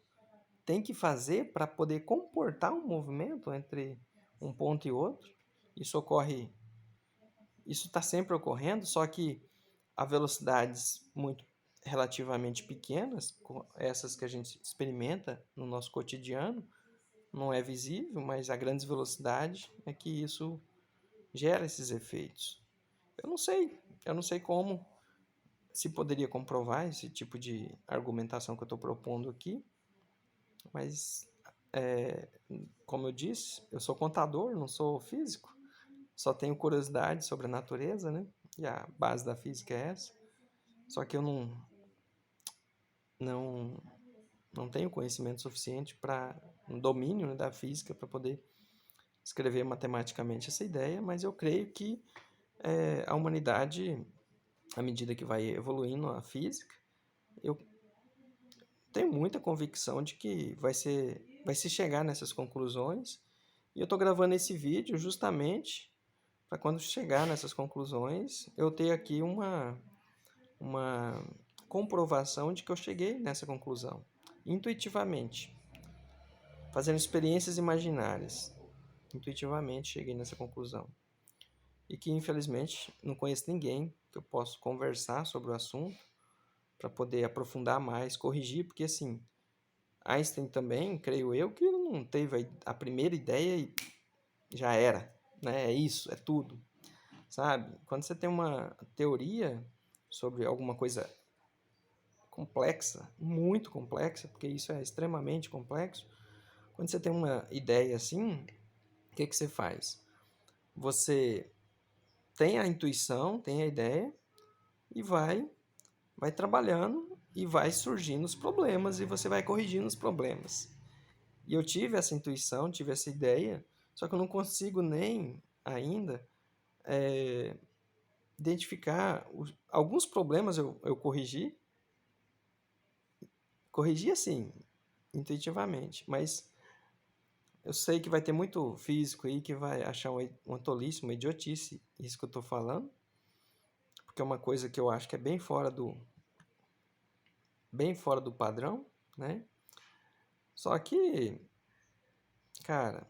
tem que fazer para poder comportar um movimento entre um ponto e outro. Isso está sempre ocorrendo, só que a velocidades muito relativamente pequenas, essas que a gente experimenta no nosso cotidiano, não é visível, mas a grandes velocidades é que isso gera esses efeitos. Eu não sei como se poderia comprovar esse tipo de argumentação que eu estou propondo aqui, mas como eu disse, eu sou contador, não sou físico, só tenho curiosidade sobre a natureza, né? E a base da física é essa. Só que eu não tenho conhecimento suficiente para um domínio, né, da física para poder escrever matematicamente essa ideia, mas eu creio que a humanidade, à medida que vai evoluindo a física, eu tenho muita convicção de que vai se chegar nessas conclusões. E eu estou gravando esse vídeo justamente para quando chegar nessas conclusões, eu ter aqui uma comprovação de que eu cheguei nessa conclusão, intuitivamente, fazendo experiências imaginárias. Intuitivamente cheguei nessa conclusão. E que, infelizmente, não conheço ninguém que eu possa conversar sobre o assunto para poder aprofundar mais, corrigir, porque, assim, Einstein também, creio eu, que não teve a primeira ideia e já era, né? É isso, é tudo, sabe? Quando você tem uma teoria sobre alguma coisa complexa, muito complexa, porque isso é extremamente complexo, quando você tem uma ideia assim, o que você faz? Você tem a intuição, tem a ideia e vai trabalhando e vai surgindo os problemas e você vai corrigindo os problemas. E eu tive essa intuição, tive essa ideia, só que eu não consigo nem ainda identificar alguns problemas eu corrigi assim, intuitivamente, mas eu sei que vai ter muito físico aí que vai achar uma tolice, uma idiotice isso que eu estou falando, porque é uma coisa que eu acho que é bem fora do padrão, né? Só que, cara,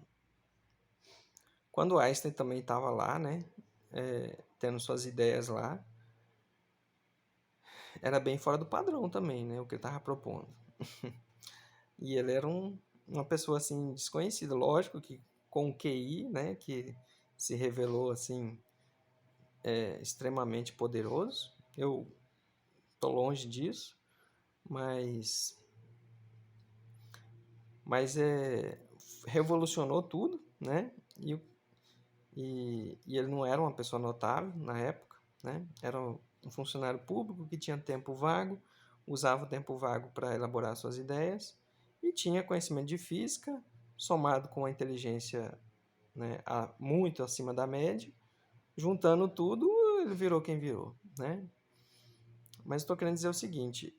quando Einstein também estava lá, né, tendo suas ideias lá, era bem fora do padrão também, né, o que ele estava propondo. E ele era uma pessoa assim desconhecida, lógico que com o QI, né, que se revelou assim extremamente poderoso. Eu tô longe disso, mas revolucionou tudo, né? E ele não era uma pessoa notável na época, né? Era um funcionário público que tinha tempo vago, usava o tempo vago para elaborar suas ideias e tinha conhecimento de física, somado com a inteligência, né, muito acima da média. Juntando tudo, ele virou quem virou, né? Mas estou querendo dizer o seguinte,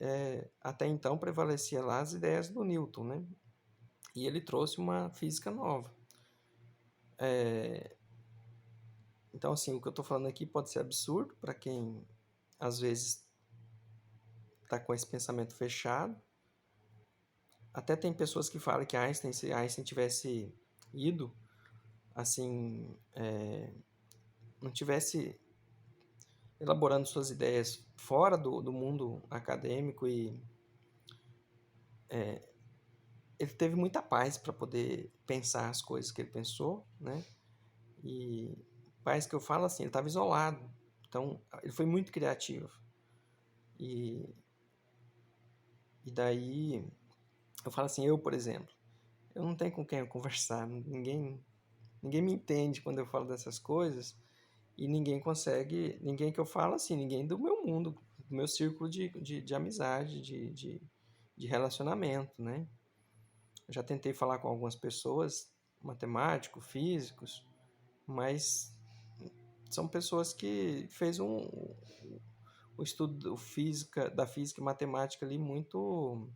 até então prevalecia lá as ideias do Newton, né? E ele trouxe uma física nova. Então, assim, o que eu estou falando aqui pode ser absurdo para quem, às vezes, está com esse pensamento fechado. Até tem pessoas que falam que Einstein, se Einstein tivesse ido, assim, não tivesse elaborando suas ideias fora do mundo acadêmico e ele teve muita paz para poder pensar as coisas que ele pensou, né? E paz que eu falo assim, ele estava isolado, então ele foi muito criativo. E, e daí eu falo assim, eu, por exemplo, eu não tenho com quem eu conversar, ninguém me entende quando eu falo dessas coisas e ninguém que eu falo assim, ninguém do meu mundo, do meu círculo de amizade, de relacionamento, né? Eu já tentei falar com algumas pessoas, matemáticos, físicos, mas são pessoas que fez o estudo da física e matemática ali muito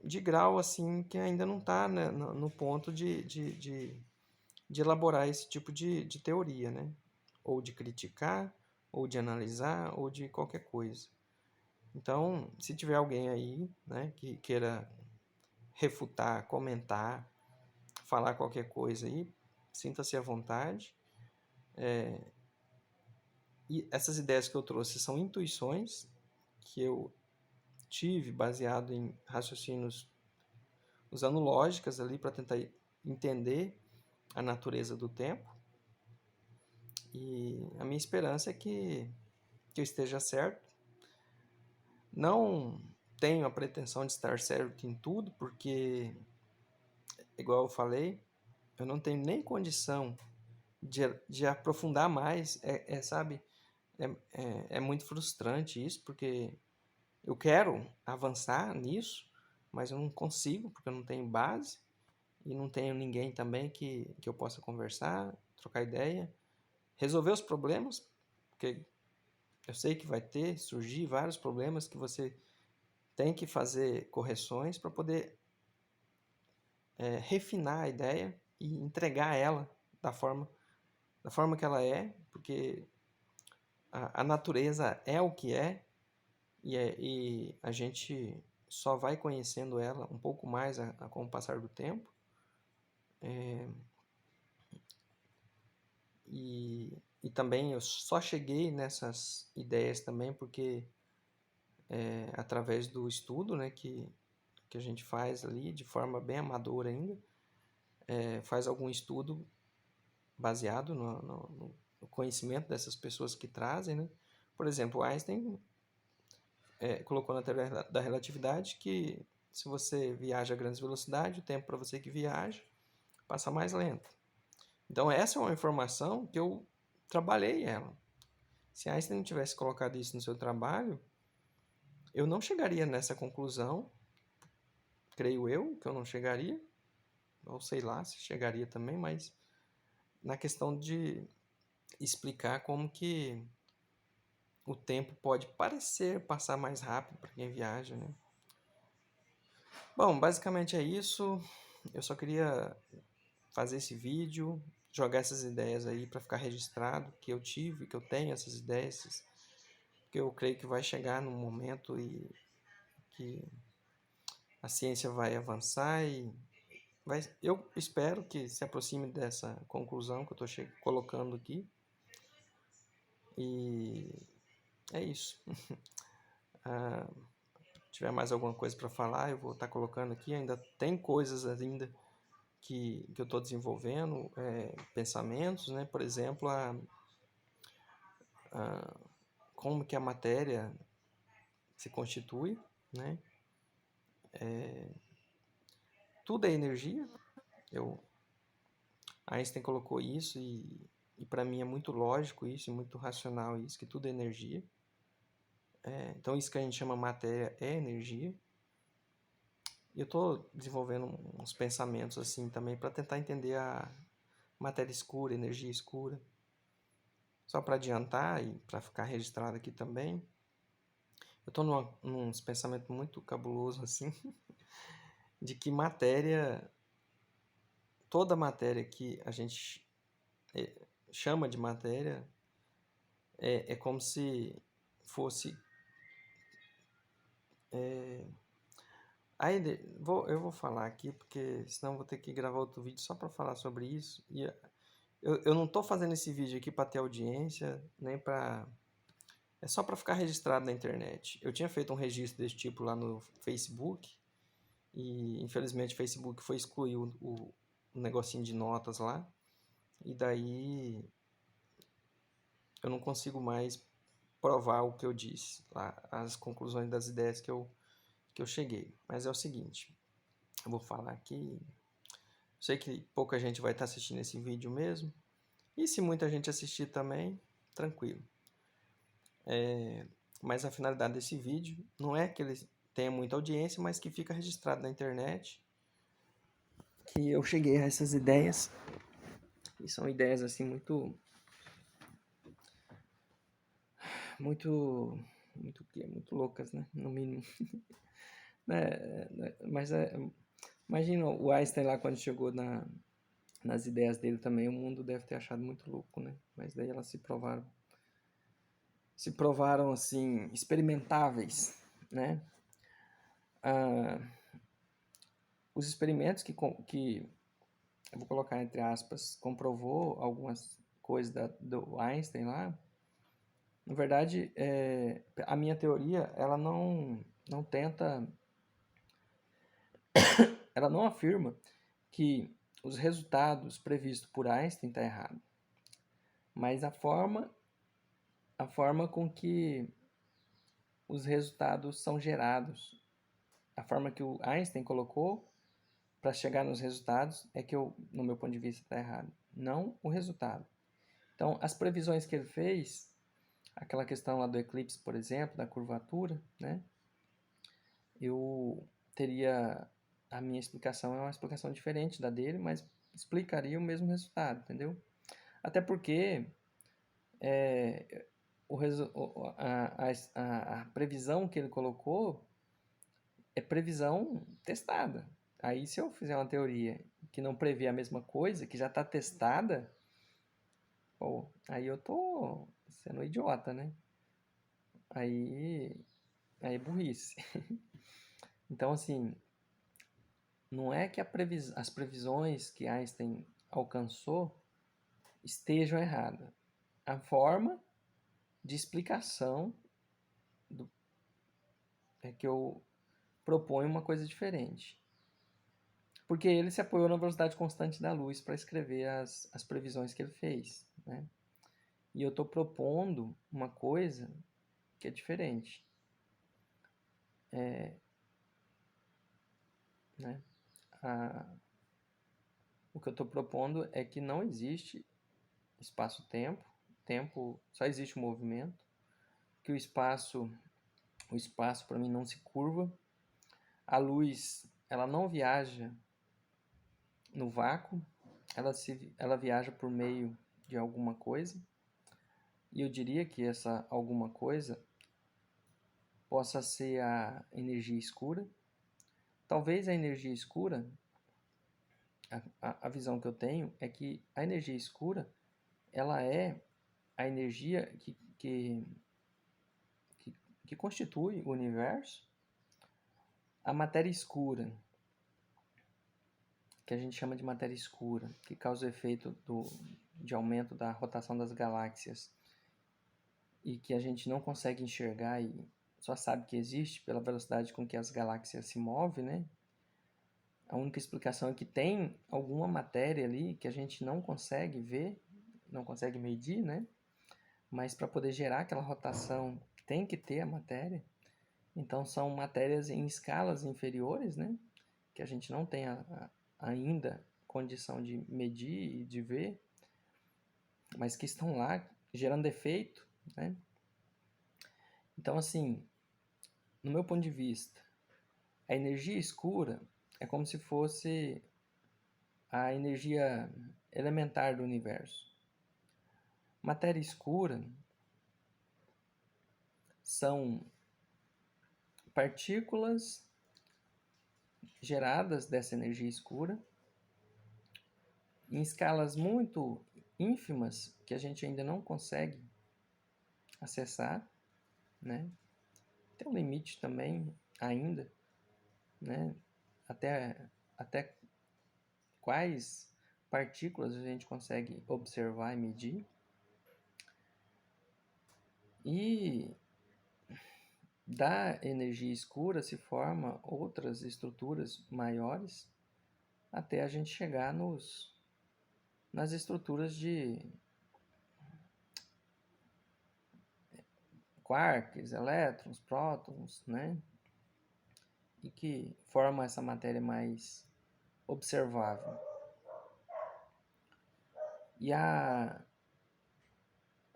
de grau assim que ainda não está, né, no ponto de elaborar esse tipo de teoria, né? Ou de criticar, ou de analisar, ou de qualquer coisa. Então, se tiver alguém aí, né, que queira refutar, comentar, falar qualquer coisa aí, sinta-se à vontade. E essas ideias que eu trouxe são intuições que eu tive baseado em raciocínios usando lógicas ali para tentar entender a natureza do tempo. E a minha esperança é que eu esteja certo. Não tenho a pretensão de estar certo em tudo, porque, igual eu falei, eu não tenho nem condição de aprofundar mais. Sabe, é muito frustrante isso, porque eu quero avançar nisso, mas eu não consigo, porque eu não tenho base e não tenho ninguém também que eu possa conversar, trocar ideia, resolver os problemas, porque eu sei que vai surgir vários problemas que você tem que fazer correções para poder refinar a ideia e entregar ela da forma que ela é, porque a natureza é o que é e a gente só vai conhecendo ela um pouco mais com o passar do tempo. E também eu só cheguei nessas ideias também porque através do estudo, né, que a gente faz ali de forma bem amadora ainda, faz algum estudo baseado no conhecimento dessas pessoas que trazem, né? Por exemplo, Einstein colocou na teoria da relatividade que se você viaja a grandes velocidades, o tempo para você que viaja passa mais lento. Então essa é uma informação que eu trabalhei ela. Se Einstein não tivesse colocado isso no seu trabalho, eu não chegaria nessa conclusão, creio eu que eu não chegaria, ou sei lá se chegaria também, mas na questão de explicar como que o tempo pode parecer passar mais rápido para quem viaja, né? Bom, basicamente é isso. Eu só queria fazer esse vídeo, jogar essas ideias aí para ficar registrado que eu tive, que eu tenho essas ideias, que eu creio que vai chegar num momento e que a ciência vai avançar e eu espero que se aproxime dessa conclusão que eu estou colocando aqui. E é isso. Se tiver mais alguma coisa para falar, eu vou estar colocando aqui. Ainda tem coisas ainda que eu estou desenvolvendo, pensamentos, né? Por exemplo, como que a matéria se constitui, né? Tudo é energia. Einstein colocou isso e para mim é muito lógico isso, e muito racional isso, que tudo é energia. Então isso que a gente chama matéria é energia. E eu estou desenvolvendo uns pensamentos assim também para tentar entender a matéria escura, energia escura. Só para adiantar e para ficar registrado aqui também, eu estou num pensamento muito cabuloso assim, de que toda matéria que a gente chama de matéria, é como se fosse... eu vou falar aqui, porque senão eu vou ter que gravar outro vídeo só para falar sobre isso. E eu não estou fazendo esse vídeo aqui para ter audiência, nem para... É só para ficar registrado na internet. Eu tinha feito um registro desse tipo lá no Facebook, e infelizmente o Facebook foi excluir o negocinho de notas lá, e daí eu não consigo mais provar o que eu disse lá, as conclusões das ideias que eu cheguei. Mas é o seguinte, eu vou falar aqui. Sei que pouca gente vai estar assistindo esse vídeo mesmo, e se muita gente assistir também, tranquilo. Mas a finalidade desse vídeo não é que ele tenha muita audiência, mas que fica registrado na internet que eu cheguei a essas ideias, e são ideias assim muito loucas, né, no mínimo. Mas imagina o Einstein lá quando chegou nas ideias dele também, o mundo deve ter achado muito louco, né? Mas daí elas se provaram assim experimentáveis, né? Os experimentos que eu vou colocar entre aspas, comprovou algumas coisas do Einstein lá. Na verdade, a minha teoria, ela não tenta, ela não afirma que os resultados previstos por Einstein está errado, mas a forma com que os resultados são gerados, a forma que o Einstein colocou para chegar nos resultados é que no meu ponto de vista, está errado, não o resultado. Então, as previsões que ele fez, aquela questão lá do eclipse, por exemplo, da curvatura, né? A minha explicação é uma explicação diferente da dele, mas explicaria o mesmo resultado, entendeu? Até porque a previsão que ele colocou é previsão testada. Aí, se eu fizer uma teoria que não prevê a mesma coisa, que já está testada, pô, aí eu tô sendo idiota, né? Aí é burrice. Então, assim, não é que as previsões que Einstein alcançou estejam erradas. A forma de explicação é que eu proponho uma coisa diferente. Porque ele se apoiou na velocidade constante da luz para escrever as previsões que ele fez, né? E eu estou propondo uma coisa que é diferente. Né? O que eu estou propondo é que não existe espaço-tempo, só existe o movimento, que o espaço O espaço para mim não se curva. A luz, ela não viaja no vácuo, ela viaja por meio de alguma coisa. E eu diria que essa alguma coisa possa ser a energia escura. Talvez a energia escura, a visão que eu tenho é que a energia escura, ela é a energia que, que constitui o universo. A matéria escura, que a gente chama de matéria escura, que causa o efeito de aumento da rotação das galáxias e que a gente não consegue enxergar e só sabe que existe pela velocidade com que as galáxias se movem, né? A única explicação é que tem alguma matéria ali que a gente não consegue ver, não consegue medir, né? Mas para poder gerar aquela rotação tem que ter a matéria. Então são matérias em escalas inferiores, né? Que a gente não tem ainda condição de medir e de ver, mas que estão lá gerando efeito, né? Então, assim, no meu ponto de vista, a energia escura é como se fosse a energia elementar do universo. Matéria escura são partículas geradas dessa energia escura em escalas muito ínfimas que a gente ainda não consegue acessar, né? Tem um limite também ainda, né? Até quais partículas a gente consegue observar e medir. E da energia escura se formam outras estruturas maiores até a gente chegar nas estruturas de quarks, elétrons, prótons, né? E que formam essa matéria mais observável. E eu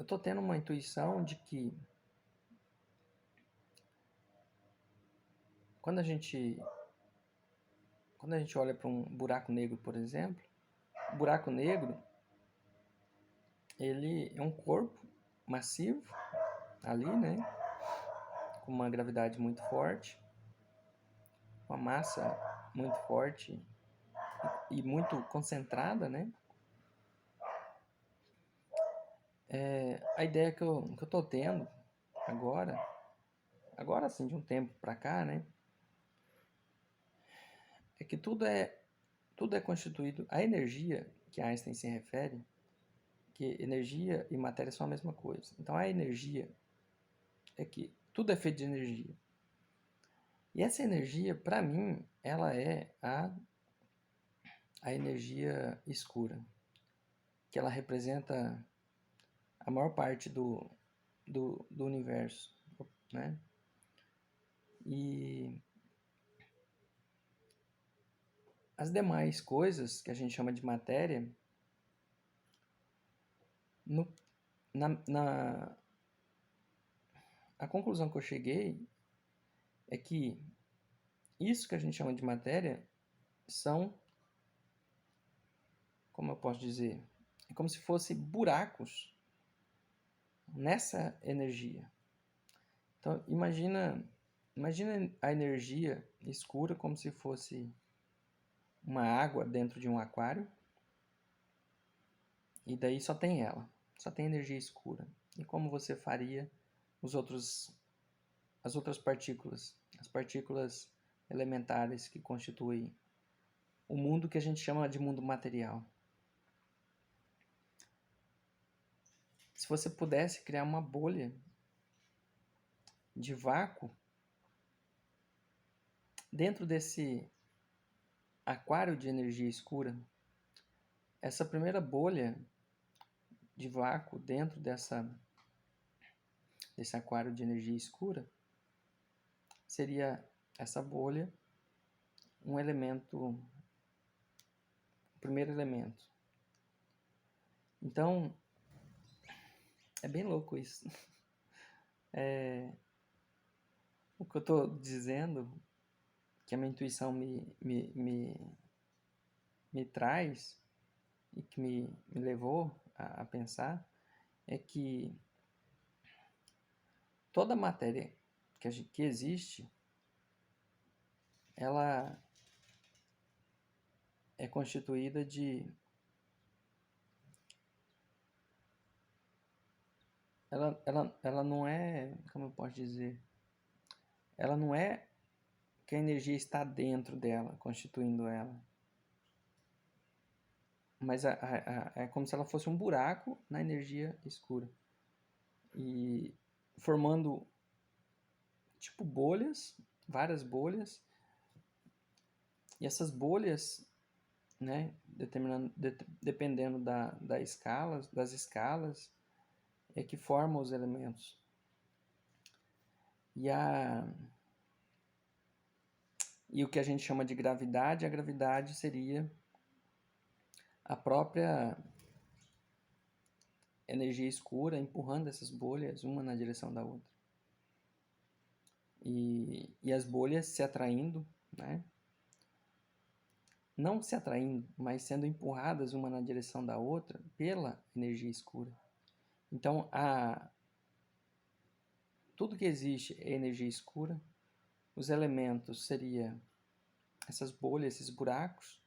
estou tendo uma intuição de que quando a gente olha para um buraco negro, por exemplo, o buraco negro ele é um corpo massivo ali, né? Com uma gravidade muito forte, uma massa muito forte e muito concentrada, né? A ideia que eu estou tendo agora sim, de um tempo para cá, né? É que tudo é constituído, a energia que Einstein se refere, que energia e matéria são a mesma coisa. Então a energia é que tudo é feito de energia. E essa energia, para mim, ela é a energia escura, que ela representa a maior parte do universo, né? E as demais coisas que a gente chama de matéria, no, a conclusão que eu cheguei é que isso que a gente chama de matéria são, como eu posso dizer, é como se fossem buracos nessa energia. Então, imagina a energia escura como se fosse uma água dentro de um aquário, e daí só tem ela, só tem energia escura. E como você faria as outras partículas, as partículas elementares que constituem o mundo que a gente chama de mundo material? Se você pudesse criar uma bolha de vácuo dentro desse aquário de energia escura, essa primeira bolha de vácuo dentro desse aquário de energia escura seria essa bolha um elemento, o primeiro elemento. Então, é bem louco isso. O que eu estou dizendo, que a minha intuição me traz e que me levou a pensar, é que toda matéria que existe, ela é constituída de... Ela não é... Como eu posso dizer? Ela não é que a energia está dentro dela, constituindo ela. Mas é como se ela fosse um buraco na energia escura. E formando tipo bolhas, várias bolhas. E essas bolhas, né, dependendo das escalas, é que formam os elementos. E o que a gente chama de gravidade, a gravidade seria a própria energia escura empurrando essas bolhas uma na direção da outra. E as bolhas se atraindo, né? Não se atraindo, mas sendo empurradas uma na direção da outra pela energia escura. Então, tudo que existe é energia escura. Os elementos seriam essas bolhas, esses buracos.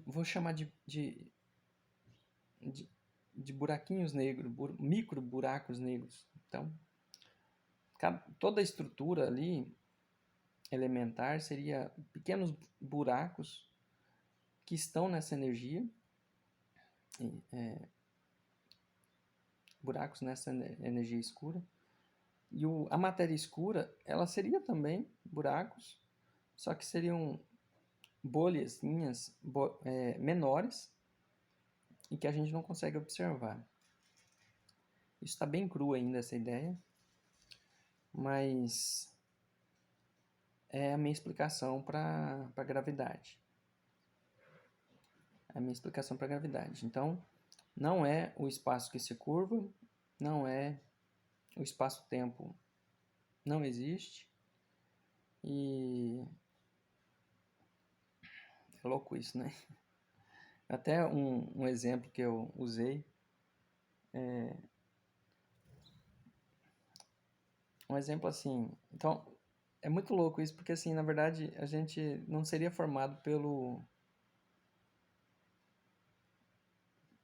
Vou chamar de buraquinhos negros, micro buracos negros. Então, toda a estrutura ali elementar seria pequenos buracos que estão nessa energia, buracos nessa energia escura. E a matéria escura, ela seria também buracos, só que seriam bolhazinhas menores e que a gente não consegue observar. Isso está bem cru ainda, essa ideia, mas é a minha explicação para a gravidade. É a minha explicação para a gravidade. Então, não é o espaço que se curva, não é o espaço-tempo, não existe. E é louco isso, né? Até um exemplo que eu usei um exemplo assim. Então, é muito louco isso, porque assim, na verdade, a gente não seria formado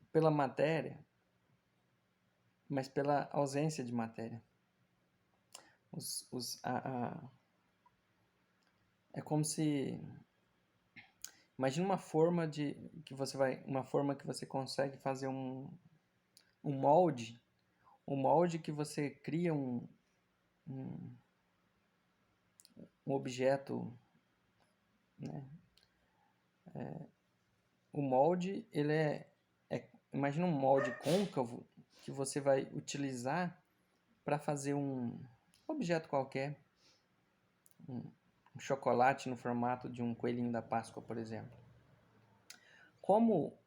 pela matéria, mas pela ausência de matéria. É como se... Imagina uma forma uma forma que você consegue fazer um molde, que você cria um objeto, né? O molde, imagina um molde côncavo que você vai utilizar para fazer um objeto qualquer, um chocolate no formato de um coelhinho da Páscoa, por exemplo. Como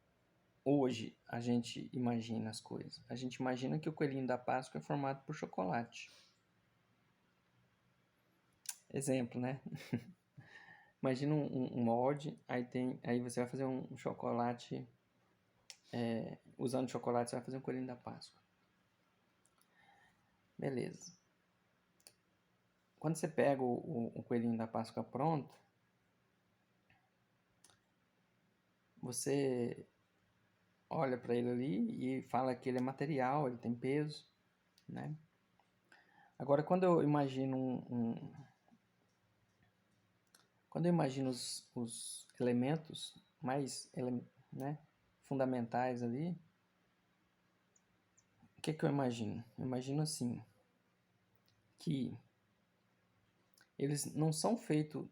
hoje a gente imagina as coisas? A gente imagina que o coelhinho da Páscoa é formado por chocolate. Exemplo, né? Imagina um molde, aí você vai fazer um chocolate, usando chocolate você vai fazer um coelhinho da Páscoa. Beleza. Quando você pega o coelhinho da Páscoa pronto, você olha para ele ali e fala que ele é material, ele tem peso, né? Agora, quando eu imagino quando eu imagino os elementos mais, né, fundamentais ali, o que eu imagino? Eu imagino assim, que eles não são feitos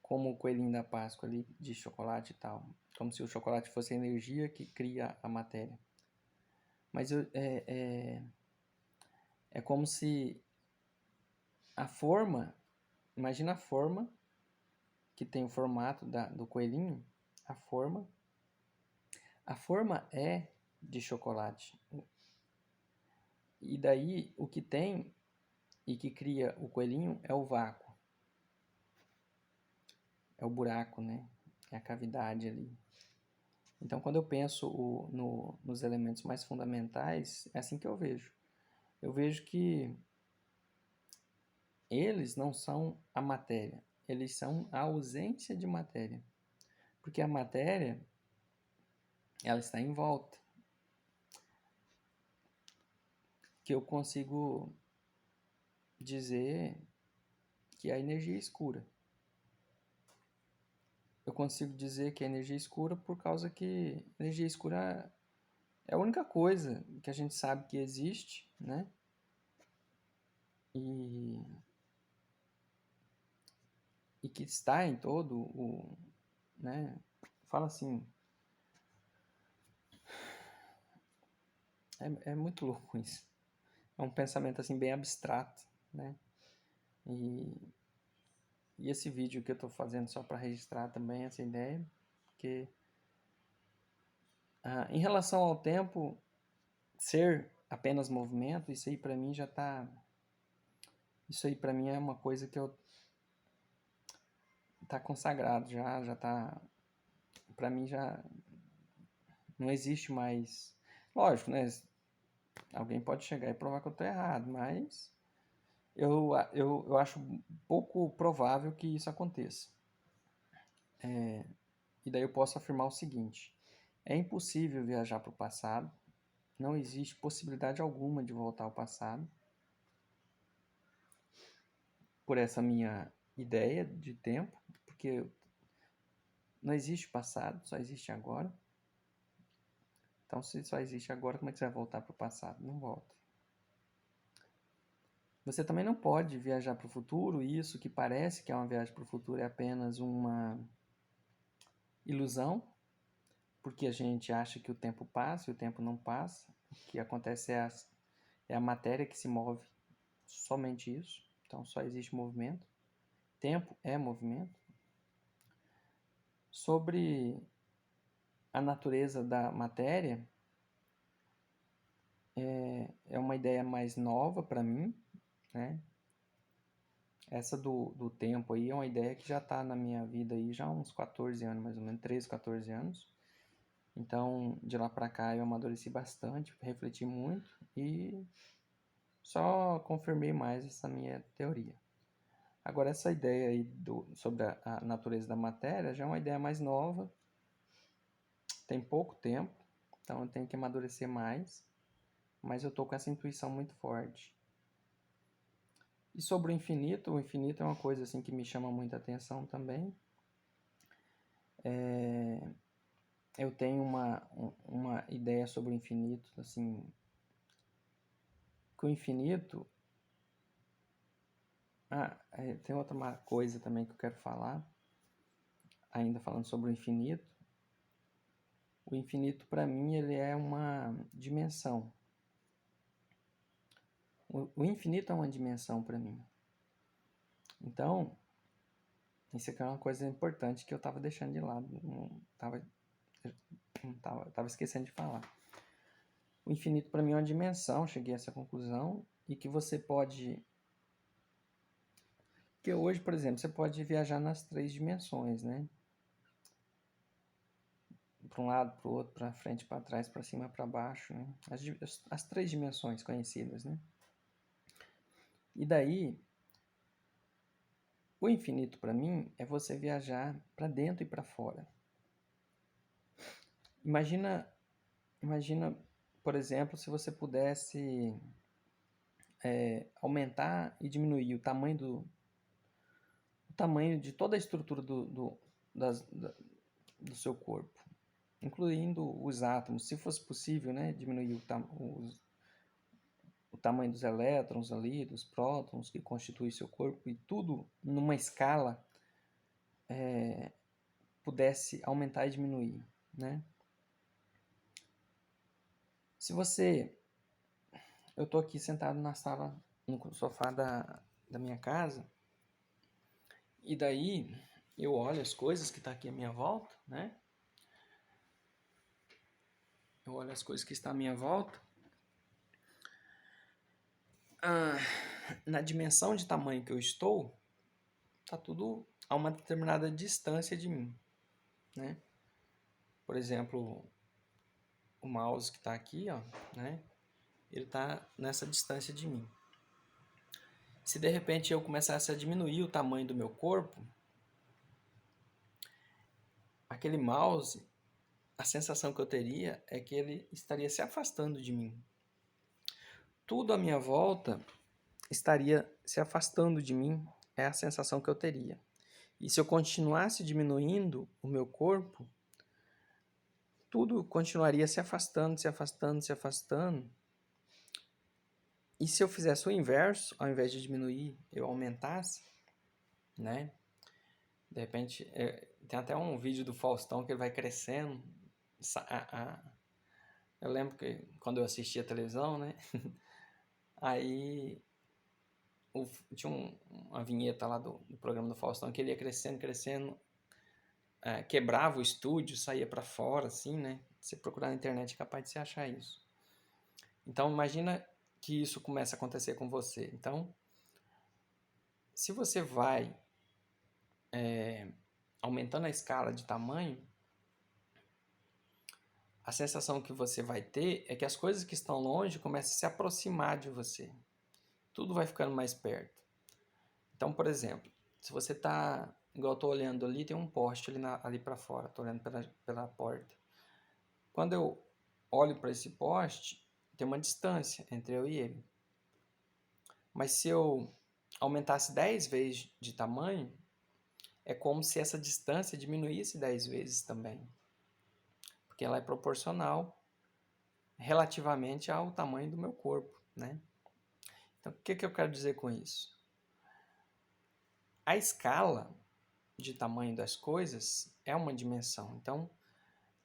como o coelhinho da Páscoa ali, de chocolate e tal, como se o chocolate fosse a energia que cria a matéria. Mas é como se a forma, imagina a forma que tem o formato do coelhinho, a forma é de chocolate. E daí o que tem e que cria o coelhinho é o vácuo, é o buraco, né? É a cavidade ali. Então, quando eu penso nos elementos mais fundamentais, é assim que eu vejo. Eu vejo que eles não são a matéria, eles são a ausência de matéria. Porque a matéria, ela está em volta. Que eu consigo dizer que a energia é escura. Eu consigo dizer que a energia é escura por causa que a energia escura é a única coisa que a gente sabe que existe, né? E que está em todo o, né? Fala assim, é muito louco isso. É um pensamento assim bem abstrato, né? E, e esse vídeo que eu estou fazendo só para registrar também essa ideia, porque em relação ao tempo ser apenas movimento, isso aí para mim já tá, isso aí para mim é uma coisa que eu tá consagrado já tá, para mim já não existe mais, lógico, né? Alguém pode chegar e provar que eu estou errado, mas eu acho pouco provável que isso aconteça. E daí eu posso afirmar o seguinte: é impossível viajar para o passado, não existe possibilidade alguma de voltar ao passado, por essa minha ideia de tempo, porque não existe passado, só existe agora. Então, se só existe agora, como é que você vai voltar para o passado? Não volta. Você também não pode viajar para o futuro, e isso que parece que é uma viagem para o futuro é apenas uma ilusão, porque a gente acha que o tempo passa e o tempo não passa. O que acontece é a matéria que se move, somente isso. Então só existe movimento. Tempo é movimento. Sobre a natureza da matéria, é uma ideia mais nova para mim, né? Essa do tempo aí é uma ideia que já está na minha vida aí já há uns 14 anos, mais ou menos, 13, 14 anos. Então, de lá para cá eu amadureci bastante, refleti muito e só confirmei mais essa minha teoria. Agora, essa ideia aí sobre a natureza da matéria já é uma ideia mais nova, tem pouco tempo, então eu tenho que amadurecer mais, mas eu estou com essa intuição muito forte. E sobre o infinito é uma coisa assim que me chama muita atenção também. Eu tenho uma ideia sobre o infinito, assim, que o infinito... tem outra coisa também que eu quero falar, ainda falando sobre o infinito. O infinito, para mim, ele é uma dimensão. O infinito é uma dimensão para mim. Então, isso aqui é uma coisa importante que eu estava deixando de lado, estava esquecendo de falar. O infinito para mim é uma dimensão, cheguei a essa conclusão, e que você pode... Porque hoje, por exemplo, você pode viajar nas 3 dimensões, né? Para um lado, para o outro, para frente, para trás, para cima, para baixo, né? As 3 dimensões conhecidas, né? E daí, o infinito para mim é você viajar para dentro e para fora. Imagina, por exemplo, se você pudesse aumentar e diminuir o tamanho de toda a estrutura do seu corpo, incluindo os átomos, se fosse possível, né, diminuir o tamanho dos elétrons ali, dos prótons que constituem seu corpo, e tudo numa escala pudesse aumentar e diminuir, né? Eu estou aqui sentado na sala, no sofá da minha casa, e daí eu olho as coisas que estão aqui à minha volta, né? Eu olho as coisas que estão à minha volta ah, na dimensão de tamanho que eu estou, tá tudo a uma determinada distância de mim, né? Por exemplo, o mouse que está aqui, ó, né? Ele está nessa distância de mim. Se de repente eu começasse a diminuir o tamanho do meu corpo, aquele mouse, a sensação que eu teria é que ele estaria se afastando de mim. Tudo à minha volta estaria se afastando de mim, é a sensação que eu teria. E se eu continuasse diminuindo o meu corpo, tudo continuaria se afastando, se afastando, se afastando. E se eu fizesse o inverso, ao invés de diminuir, eu aumentasse, né? De repente, tem até um vídeo do Faustão que ele vai crescendo. Eu lembro que quando eu assistia a televisão, né? Aí tinha uma vinheta lá do programa do Faustão que ele ia crescendo, crescendo, quebrava o estúdio, saía para fora, assim, né? Se procurar na internet é capaz de você achar isso. Então, imagina que isso começa a acontecer com você. Então, se você vai aumentando a escala de tamanho, a sensação que você vai ter é que as coisas que estão longe começam a se aproximar de você. Tudo vai ficando mais perto. Então, por exemplo, se você está, igual eu estou olhando ali, tem um poste ali para fora, estou olhando pela porta. Quando eu olho para esse poste, tem uma distância entre eu e ele. Mas se eu aumentasse 10 vezes de tamanho, é como se essa distância diminuísse 10 vezes também. Porque ela é proporcional relativamente ao tamanho do meu corpo, né? Então, o que eu quero dizer com isso? A escala de tamanho das coisas é uma dimensão. Então,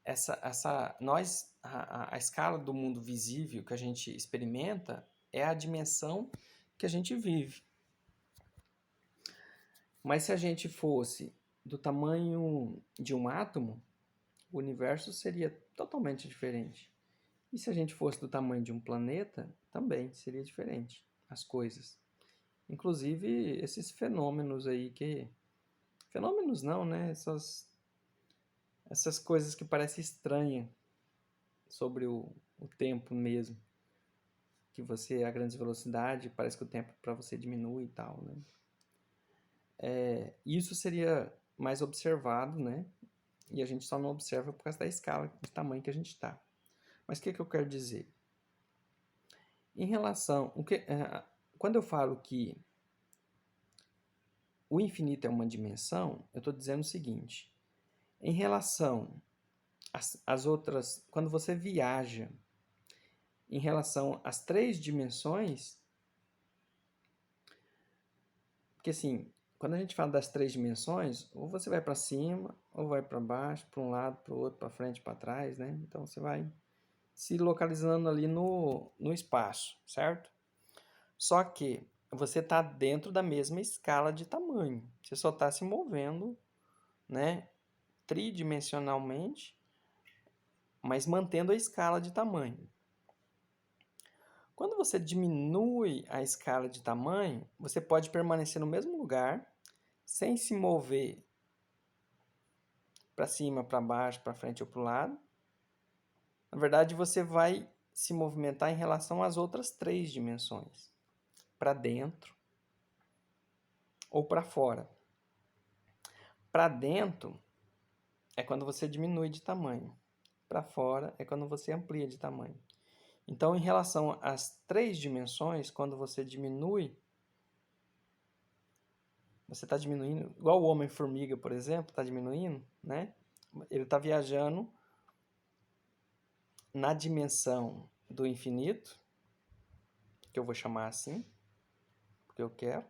a escala do mundo visível que a gente experimenta é a dimensão que a gente vive. Mas se a gente fosse do tamanho de um átomo, o universo seria totalmente diferente. E se a gente fosse do tamanho de um planeta, também seria diferente as coisas. Inclusive esses fenômenos aí que... Fenômenos não, né? Essas coisas que parecem estranhas sobre o tempo mesmo. Que você, a grande velocidade, parece que o tempo para você diminui e tal, né? Isso seria mais observado, né? E a gente só não observa por causa da escala de tamanho que a gente está. Mas o que eu quero dizer? Em relação... quando eu falo que o infinito é uma dimensão, eu estou dizendo o seguinte. Em relação às outras... Quando você viaja em relação às 3 dimensões... Porque assim, quando a gente fala das 3 dimensões, ou você vai para cima, ou vai para baixo, para um lado, para o outro, para frente, para trás, né? Então você vai se localizando ali no espaço, certo? Só que você está dentro da mesma escala de tamanho. Você só está se movendo, né, tridimensionalmente, mas mantendo a escala de tamanho. Quando você diminui a escala de tamanho, você pode permanecer no mesmo lugar, sem se mover para cima, para baixo, para frente ou para o lado. Na verdade, você vai se movimentar em relação às outras 3 dimensões. Para dentro ou para fora. Para dentro é quando você diminui de tamanho. Para fora é quando você amplia de tamanho. Então, em relação às 3 dimensões, quando você diminui, você está diminuindo, igual o Homem-Formiga, por exemplo, está diminuindo, né? Ele está viajando na dimensão do infinito, que eu vou chamar assim, porque eu quero.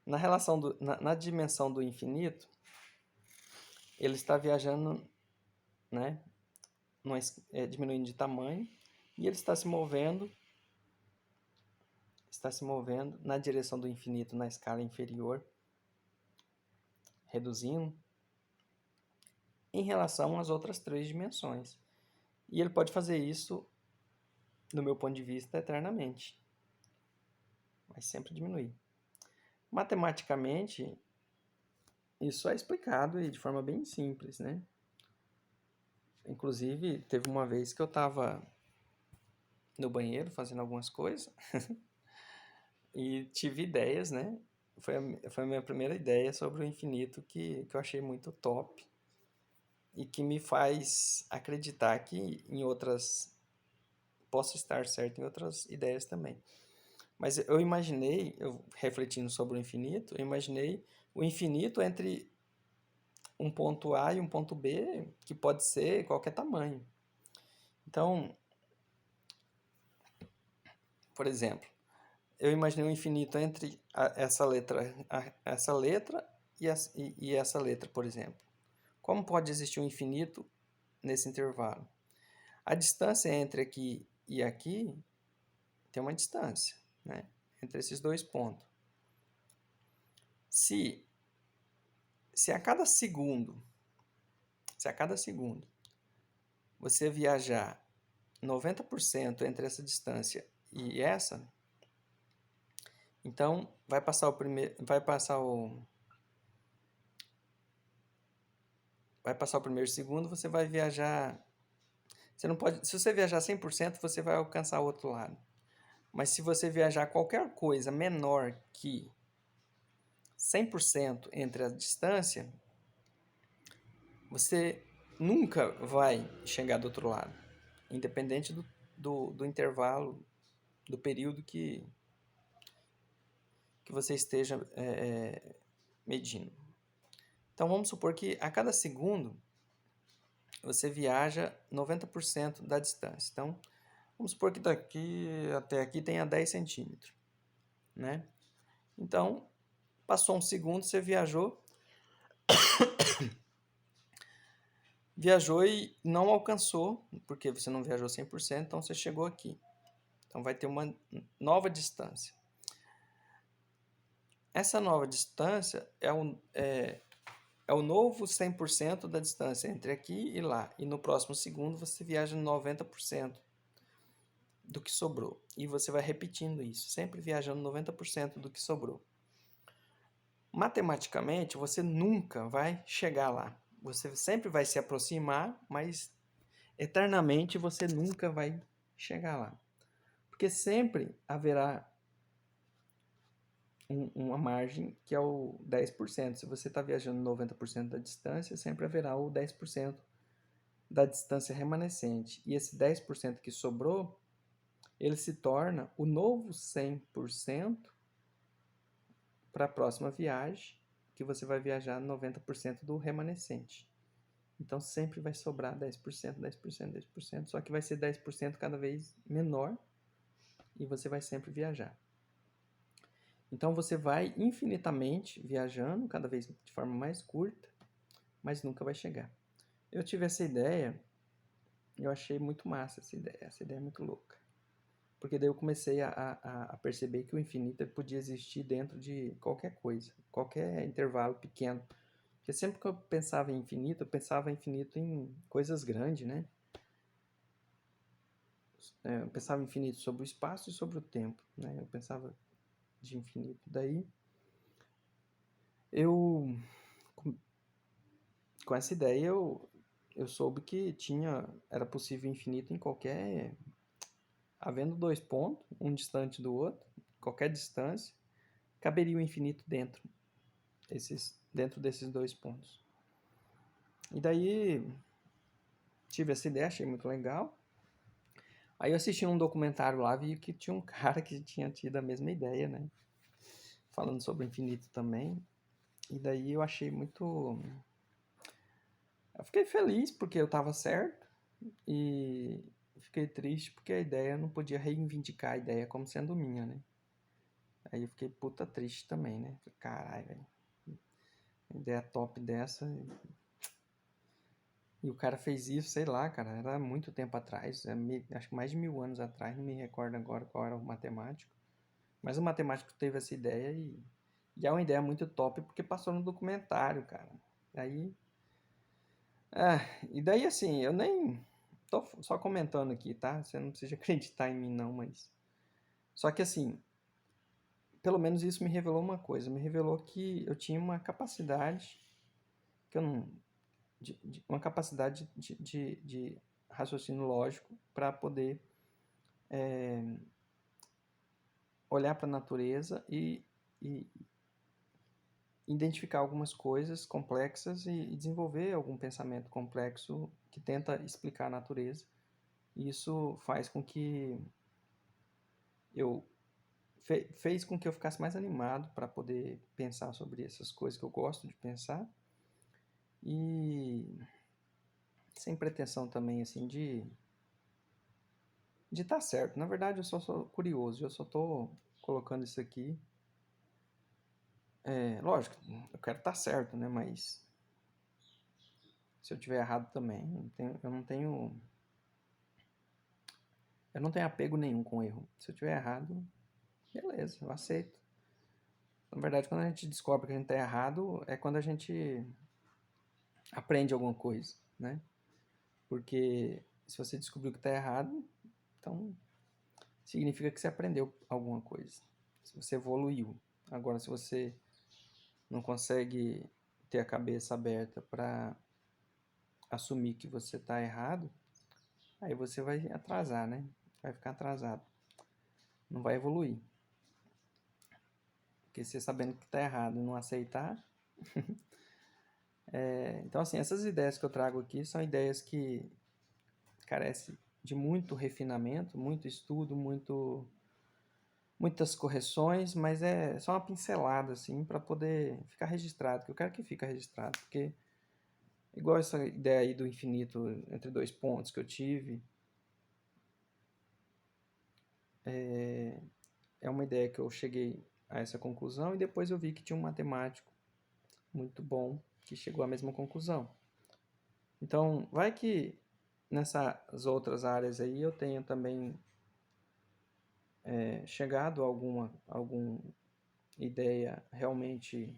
Na dimensão do infinito, ele está viajando, né, diminuindo de tamanho, e ele está se movendo na direção do infinito na escala inferior, reduzindo, em relação às outras 3 dimensões. E ele pode fazer isso, do meu ponto de vista, eternamente. vai sempre diminuir. Matematicamente, isso é explicado e de forma bem simples, né? Inclusive, teve uma vez que eu estava no banheiro fazendo algumas coisas e tive ideias, né? Foi a minha primeira ideia sobre o infinito que eu achei muito top e que me faz acreditar que em outras posso estar certo em outras ideias também. Mas eu imaginei, eu refletindo sobre o infinito, eu imaginei o infinito entre um ponto A e um ponto B, que pode ser qualquer tamanho. Então, por exemplo, eu imaginei um infinito entre essa letra e essa letra, por exemplo. Como pode existir um infinito nesse intervalo? A distância entre aqui e aqui tem uma distância, né? Entre esses dois pontos. Se, se a cada segundo, se a cada segundo você viajar 90% entre essa distância e essa, então vai passar o primeiro segundo, você vai viajar, você não pode, se você viajar 100%, você vai alcançar o outro lado. Mas se você viajar qualquer coisa menor que 100% entre a distância, você nunca vai chegar do outro lado, independente do intervalo, do período que você esteja medindo. Então vamos supor que a cada segundo você viaja 90% da distância. Então vamos supor que daqui até aqui tenha 10 centímetros, né? Então passou um segundo, você viajou e não alcançou, porque você não viajou 100%, então você chegou aqui. Então vai ter uma nova distância. Essa nova distância é o novo 100% da distância entre aqui e lá. E no próximo segundo você viaja 90% do que sobrou. E você vai repetindo isso, sempre viajando 90% do que sobrou. Matematicamente, você nunca vai chegar lá. Você sempre vai se aproximar, mas eternamente você nunca vai chegar lá. Porque sempre haverá uma margem que é o 10%. Se você está viajando 90% da distância, sempre haverá o 10% da distância remanescente. E esse 10% que sobrou, ele se torna o novo 100% para a próxima viagem, que você vai viajar 90% do remanescente. Então sempre vai sobrar 10%, 10%, 10%, só que vai ser 10% cada vez menor e você vai sempre viajar. Então você vai infinitamente viajando, cada vez de forma mais curta, mas nunca vai chegar. Eu tive essa ideia, eu achei muito massa essa ideia é muito louca. Porque daí eu comecei a perceber que o infinito podia existir dentro de qualquer coisa, qualquer intervalo pequeno. Porque sempre que eu pensava em infinito, eu pensava em infinito em coisas grandes, né? Eu pensava em infinito sobre o espaço e sobre o tempo, né? Eu pensava de infinito. Daí, eu, com essa ideia, eu soube que era possível infinito em qualquer, havendo dois pontos, um distante do outro, qualquer distância, caberia o infinito dentro desses dois pontos. E daí, tive essa ideia, achei muito legal. Aí eu assisti um documentário lá, vi que tinha um cara que tinha tido a mesma ideia, né? Falando sobre o infinito também. E daí eu achei muito... Eu fiquei feliz porque eu estava certo e fiquei triste porque a ideia, eu não podia reivindicar a ideia como sendo minha, né? Aí eu fiquei puta triste também, né? Caralho, velho. Ideia top dessa. E o cara fez isso, sei lá, cara, era muito tempo atrás, acho que mais de 1000 anos atrás, não me recordo agora qual era o matemático. Mas o matemático teve essa ideia e é uma ideia muito top porque passou no documentário, cara. Aí. E daí assim, eu nem. Tô só comentando aqui, tá? Você não precisa acreditar em mim, não, mas. Só que assim. pelo menos isso me revelou uma coisa, me revelou que eu tinha uma capacidade que eu não, uma capacidade de raciocínio lógico para poder olhar para a natureza e identificar algumas coisas complexas e desenvolver algum pensamento complexo que tenta explicar a natureza. E isso faz com que eu fez com que eu ficasse mais animado para poder pensar sobre essas coisas que eu gosto de pensar e sem pretensão também assim de estar certo. Na verdade, eu só sou curioso, eu só estou colocando isso aqui. Lógico, eu quero estar certo, né? Mas se eu tiver errado também, eu não tenho apego nenhum com o erro. Se eu tiver errado, beleza, eu aceito. Na verdade, quando a gente descobre que a gente está errado, é quando a gente aprende alguma coisa, né? Porque se você descobriu que está errado, então significa que você aprendeu alguma coisa. Se você evoluiu. Agora, se você não consegue ter a cabeça aberta para assumir que você está errado, aí você vai atrasar, né? Vai ficar atrasado. Não vai evoluir. Porque você sabendo que está errado e não aceitar. Então, assim, essas ideias que eu trago aqui são ideias que carecem de muito refinamento, muito estudo, muitas correções, mas é só uma pincelada, assim, para poder ficar registrado, que eu quero que fique registrado, porque igual essa ideia aí do infinito entre dois pontos que eu tive, é uma ideia que eu cheguei a essa conclusão e depois eu vi que tinha um matemático muito bom que chegou à mesma conclusão. Então, vai que nessas outras áreas aí eu tenha também chegado a alguma ideia realmente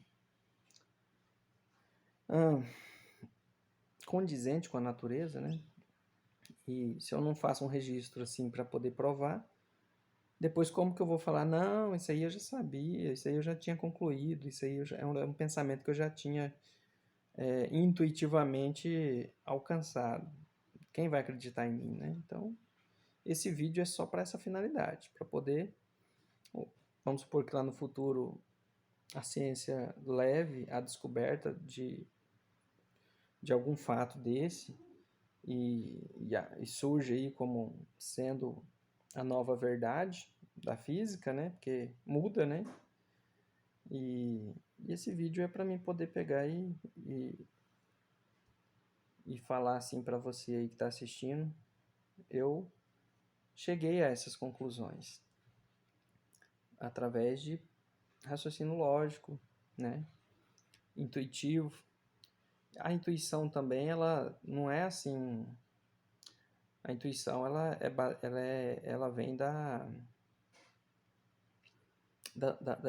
condizente com a natureza, né? E se eu não faço um registro assim para poder provar, depois como que eu vou falar, não, isso aí eu já sabia, isso aí eu já tinha concluído, isso aí é um pensamento que eu já tinha intuitivamente alcançado. Quem vai acreditar em mim, né? Então, esse vídeo é só para essa finalidade, para poder, vamos supor que lá no futuro a ciência leve a descoberta de algum fato desse e surge aí como sendo a nova verdade da física, né? Porque muda, né? E esse vídeo é para mim poder pegar e falar assim para você aí que está assistindo, eu cheguei a essas conclusões através de raciocínio lógico, né? Intuitivo. A intuição também, ela não é assim. A intuição, ela vem da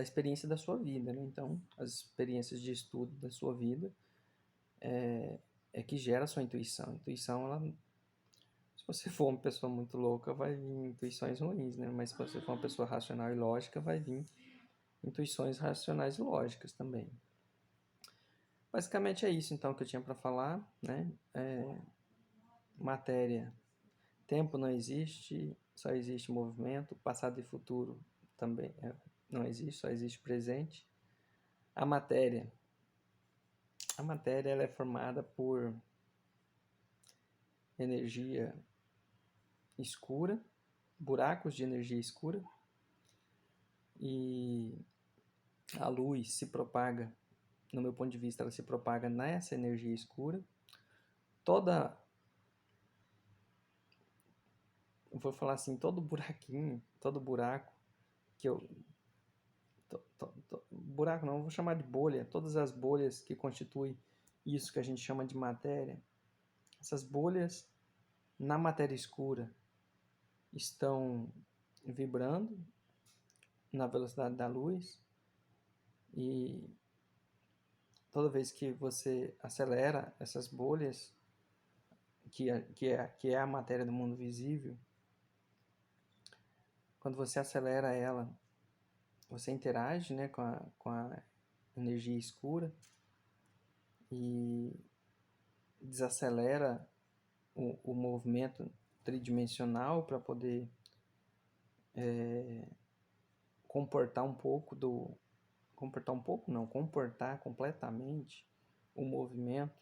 experiência da sua vida, né? Então, as experiências de estudo da sua vida é que gera a sua intuição. A intuição, ela, se você for uma pessoa muito louca, vai vir intuições ruins, né? Mas se você for uma pessoa racional e lógica, vai vir intuições racionais e lógicas também. Basicamente é isso, então, que eu tinha para falar, né? Matéria. Tempo não existe, só existe movimento. Passado e futuro também não existe, só existe presente. A matéria. A matéria ela é formada por energia escura, buracos de energia escura, e a luz se propaga, no meu ponto de vista, ela se propaga nessa energia escura. Eu vou falar assim, todo buraquinho, todo buraco que eu buraco não, eu vou chamar de bolha, todas as bolhas que constituem isso que a gente chama de matéria, essas bolhas na matéria escura estão vibrando na velocidade da luz e toda vez que você acelera essas bolhas, que é a matéria do mundo visível, quando você acelera ela, você interage, né, com a energia escura e desacelera o movimento tridimensional para poder comportar um pouco do... Comportar um pouco? Não, comportar completamente o movimento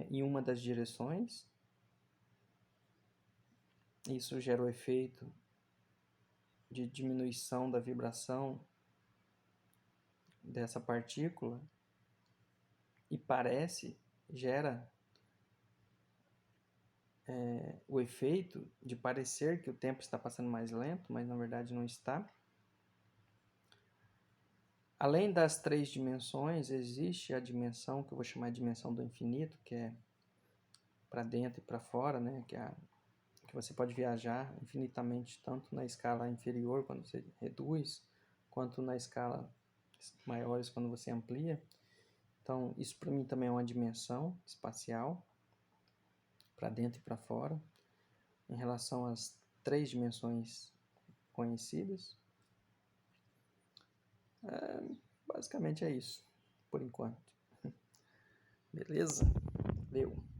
em uma das direções. Isso gera o efeito de diminuição da vibração dessa partícula e gera o efeito de parecer que o tempo está passando mais lento, mas na verdade não está. Além das 3 dimensões, existe a dimensão que eu vou chamar de dimensão do infinito, que é para dentro e para fora, né? Que você pode viajar infinitamente, tanto na escala inferior, quando você reduz, quanto na escala maiores, quando você amplia. Então, isso para mim também é uma dimensão espacial, para dentro e para fora, em relação às 3 dimensões conhecidas. Basicamente é isso, por enquanto. Beleza? Valeu!